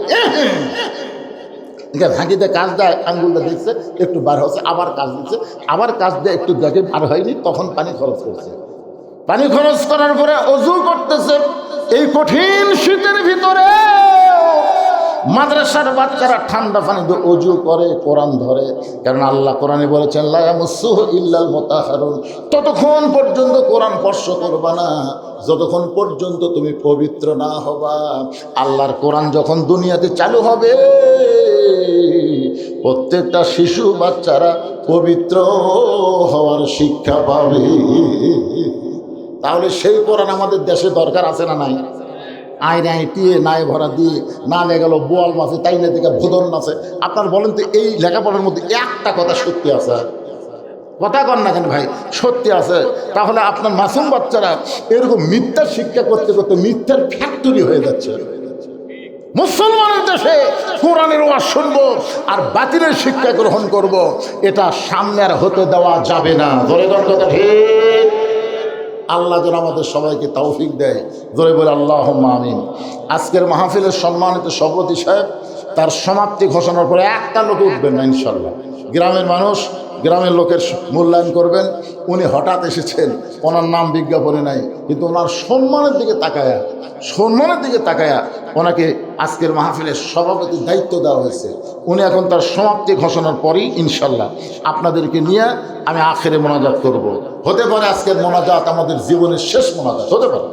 ভাঙিতে কাজ দেয়, আঙ্গুলটা দিচ্ছে একটু বার হচ্ছে, আবার কাজ দিচ্ছে, আবার কাজ দিয়ে একটু দেখে বার হয়নি, তখন পানি খরচ করছে। পানি খরচ করার পরে অজু করতেছে। এই কঠিন শীতের ভিতরে মাদ্রাসার বাচ্চারা ঠান্ডা পানি দিয়ে অজু করে, কোরআন ধরে। কারণ আল্লাহ কোরআনে বলেছেন, লা ইয়ামাসসুহু ইল্লাল মুতাহহারুন। ততক্ষণ পর্যন্ত কোরআন স্পর্শ করবা না যতক্ষণ পর্যন্ত তুমি পবিত্র না হবা। আল্লাহর কোরআন যখন দুনিয়াতে চালু হবে, প্রত্যেকটা শিশু বাচ্চারা পবিত্র হওয়ার শিক্ষা পাবে। তাহলে সেই কোরআন আমাদের দেশে দরকার আছে না নাই? আয় নাই টিয়ে নাই ভরা দিয়ে না লেগেল বোয়াল মাছে, তাই না দিকে ভোদন আছে। আপনার বলেন তো, এই লেখাপড়ার মধ্যে একটা কথা সত্যি আছে? কথা কন না কেন ভাই? সত্যি আছে। তাহলে আপনার মাসুম বাচ্চারা এরকম মিথ্যার শিক্ষা করতে করতে মিথ্যার ফ্যাক্টরি হয়ে যাচ্ছে। মুসলমানের দেশে কোরআনের ওয়াজ শুনবো আর বাতিলের শিক্ষা গ্রহণ করব, এটা সামনে আর হতে দেওয়া যাবে না। ধরে কোন কথা ঠিক? আল্লাহ যেন আমাদের সবাইকে তৌফিক দেয়। ধরে বলে আল্লাহুম্মা আমিন। আজকের মাহফিলের সম্মানিত সভাপতি সাহেব তার সমাপ্তি ঘোষণার পরে একটা লোক উঠবেন না ইনশাল্লাহ। গ্রামের মানুষ, গ্রামের লোকের মূল্যায়ন করবেন। উনি হঠাৎ এসেছেন, ওনার নাম বিজ্ঞাপনে নাই, কিন্তু ওনার সম্মানের দিকে তাকায়া ওনাকে আজকের মাহফিলের সভাপতির দায়িত্ব দেওয়া হয়েছে। উনি এখন তার সমাপ্তি ঘোষণার পরই ইনশাল্লাহ আপনাদেরকে নিয়ে আমি আখেরে মোনাজাত করব। হতে পারে আজকের মোনাজাত আমাদের জীবনের শেষ মোনাজাত হতে পারে,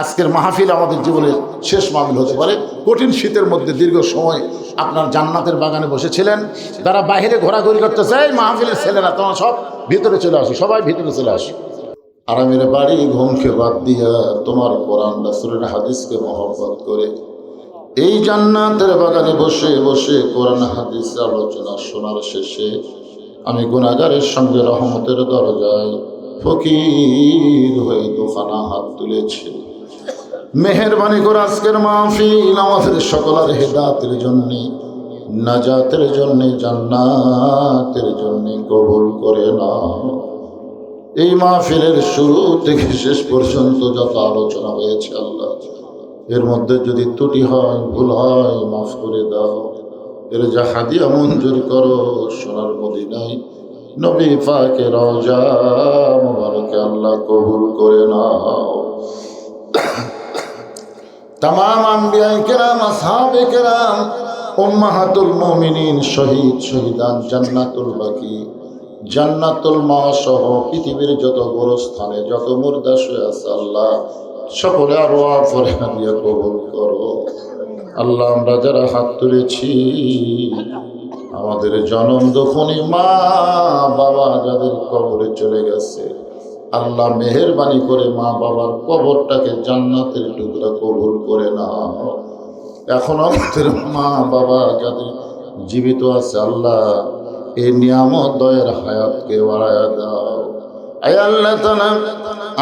আজকের মাহফিল আমাদের জীবনের শেষ মাহফিল হতে পারে। কঠিন শীতের মধ্যে দীর্ঘ সময় আপনার জান্নাতের বাগানে বসেছিলেন, তারা বাইরে ঘোরাঘুরি করতেছে, এই মাহফিলের ছেলেরা তোমরা সব ভিতরে চলে আসো, সবাই ভিতরে চলে আসো। আরামের বাড়ি ঘুমকে বাদ দিয়া তোমার কোরআন রাসূলের হাদিসকে মহব্বত করে এই জান্নাতের বাগানে বসে বসে কোরআন হাদিস আলোচনা শোনার শেষে আমি গুনাহগারের সঙ্গে রহমতের দরজায় ফকির হয়ে দুখানা হাত তুলেছি। মেহেরবানি করে আজকের মাহফিল আমাদের সকলের হেদায়েতের জন্য, নাজাতের জন্য, জান্নাতের জন্য কবুল করে নাও। এই মাহফিলের শুরু থেকে শেষ পর্যন্ত যত আলোচনা হয়েছে আল্লাহ, এর মধ্যে যদি ত্রুটি হয়, ভুল হয়, মাফ করে দাও। এর যা হাদিয়া মঞ্জুর করো সোনার মদিনায় নবী পাকের রওজা মুবারকে আল্লাহ কবুল করে নাও। তামাম আম্বিয়ায়ে কেরাম, আসহাবে কেরাম, উম্মাহাতুল মুমিনিন, শহীদ শহীদান, জান্নাতুল বাকি, জান্নাতুল মাসহ পৃথিবীর যত গোরস্থানে যত মুর্দা শুয়ে আছে আল্লাহ সকলে আরো ফরহান দিয়া কবুল করো। আল্লাহ আমরা যারা হাত তুলেছি, আমাদের জনম দুঃখনী মা বাবা যাদের কবরে চলে গেছে আল্লাহ মেহেরবানি করে মা বাবার কবরটাকে জান্নাতের টুকরা কবুল করে নাও। এখন আমাদের মা বাবা যাদের জীবিত আছে আল্লাহ এই নিয়ামত দয়ের হায়াতকে বাড়ায়া দাও। আয় আল্লাহ তাআলা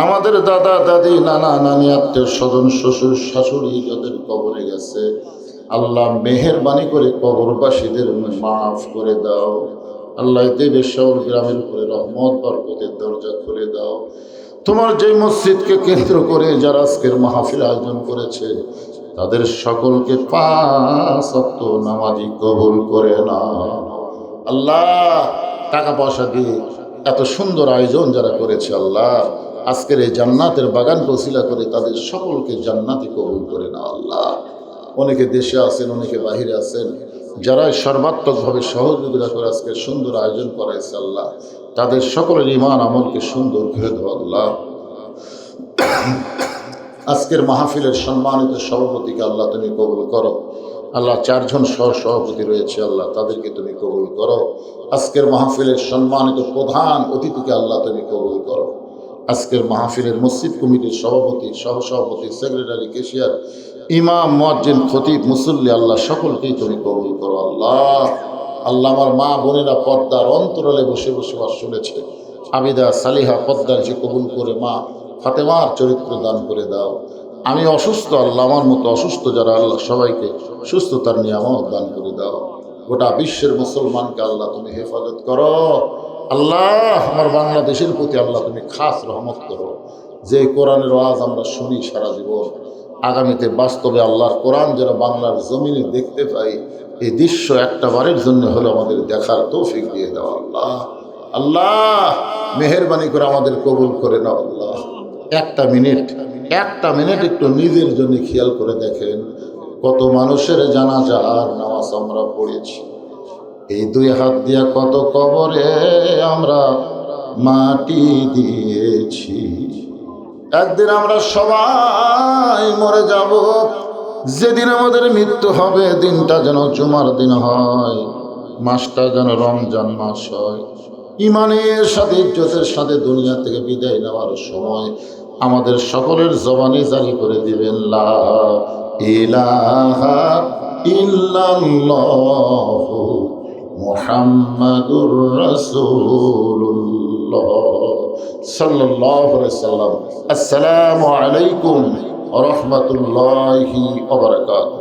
আমাদের দাদা দাদি নানা নানি আত্মীয় স্বজন শ্বশুর শাশুড়ি যাদের কবরে গেছে আল্লাহ মেহেরবানি করে কবরবাসীদের মাফ করে দাও। আল্লাহ দেবের শহর গ্রামের উপরে রহমত বরকতের দরজা খুলে দাও। তোমার যে মসজিদকে কেন্দ্র করে যারা আজকের মাহফিল আয়োজন করেছে তাদের সকলকে 5 ওয়াক্ত নামাজি কবুল করে নাও। আল্লাহ টাকা পয়সা দিয়ে এত সুন্দর আয়োজন যারা করেছে আল্লাহ আজকের এই জান্নাতের বাগান ওসিলা করে তাদের সকলকে জান্নাতি কবুল করে নাও। আল্লাহ অনেকে দেশে আছেন, অনেকে বাহিরে আছেন, যারা সর্বাত্মকভাবে সহযোগিতা করে আজকে সুন্দর আয়োজন করাইছে আল্লাহ তাদের সকলের ঈমান আমলকে সুন্দর করে দাও। আল্লাহ আজকের মাহফিলের সম্মানিত সভাপতিকে আল্লাহ তুমি কবুল করো। আল্লাহ 4 জন সভাপতি রয়েছে আল্লাহ তাদেরকে তুমি কবুল করো। আজকের মাহফিলের সম্মানিত প্রধান অতিথিকে আল্লাহ তুমি কবুল করো। আজকের মাহফিলের মসজিদ কমিটির সভাপতি, সহসভাপতি, সেক্রেটারি, কেশিয়ার, ইমাম, মুয়াজ্জিন, খতিব, মুসল্লি আল্লাহ সকলকেই তুমি কবুল করো। আল্লাহ আল্লাহ আমার মা বোনেরা পর্দার অন্তরালে বসে বসে শুনেছে আবিদা সালিহা পর্দার যে কবুল করে মা ফাতেমার চরিত্র দান করে দাও। আমি অসুস্থ আল্লাহ আমার মতো অসুস্থ যারা আল্লাহ সবাইকে সুস্থতার নিয়ামত দান করে দাও। গোটা বিশ্বের মুসলমানকে আল্লাহ তুমি হেফাজত করো। আল্লাহ আমার বাংলাদেশের প্রতি আল্লাহ তুমি খাস রহমত করো। যে কোরআনের ওয়াজ আমরা শুনি সারা জীবন আগামীতে বাস্তবে আল্লাহর কোরআন যেন বাংলার জমিনে দেখতে পাই এই দৃশ্য একটা বারের জন্য হলো আমাদের দেখার তৌফিক দিয়ে দাও। আল্লাহ আল্লাহ মেহেরবানি করে আমাদের কবুল করে নাও। আল্লাহ একটা মিনিট একটু নিজের জন্য খেয়াল করে দেখেন কত মানুষের জানাজা আর নামাজ আমরা পড়েছি। এই 2 হাত দিয়া কত কবরে আমরা মাটি দিয়েছি। একদিন আমরা সবাই মরে যাব। যেদিন আমাদের মৃত্যু হবে দিনটা যেন জুমার দিন হয়, মাসটা যেন রমজান মাস হয়। ইমানের সাথে ইজ্জতের সাথে দুনিয়া থেকে বিদায় নেওয়ার সময় আমাদের সকলের জবানে জারি করে দিবেন লা ইলাহা ইল্লাল্লাহু মুহাম্মাদুর রাসূলুল্লাহ সাল্লাল্লাহু আলাইহি সাল্লাম। আসসালামু আলাইকুম ওয়া রাহমাতুল্লাহি ওয়া বারাকাতুহু।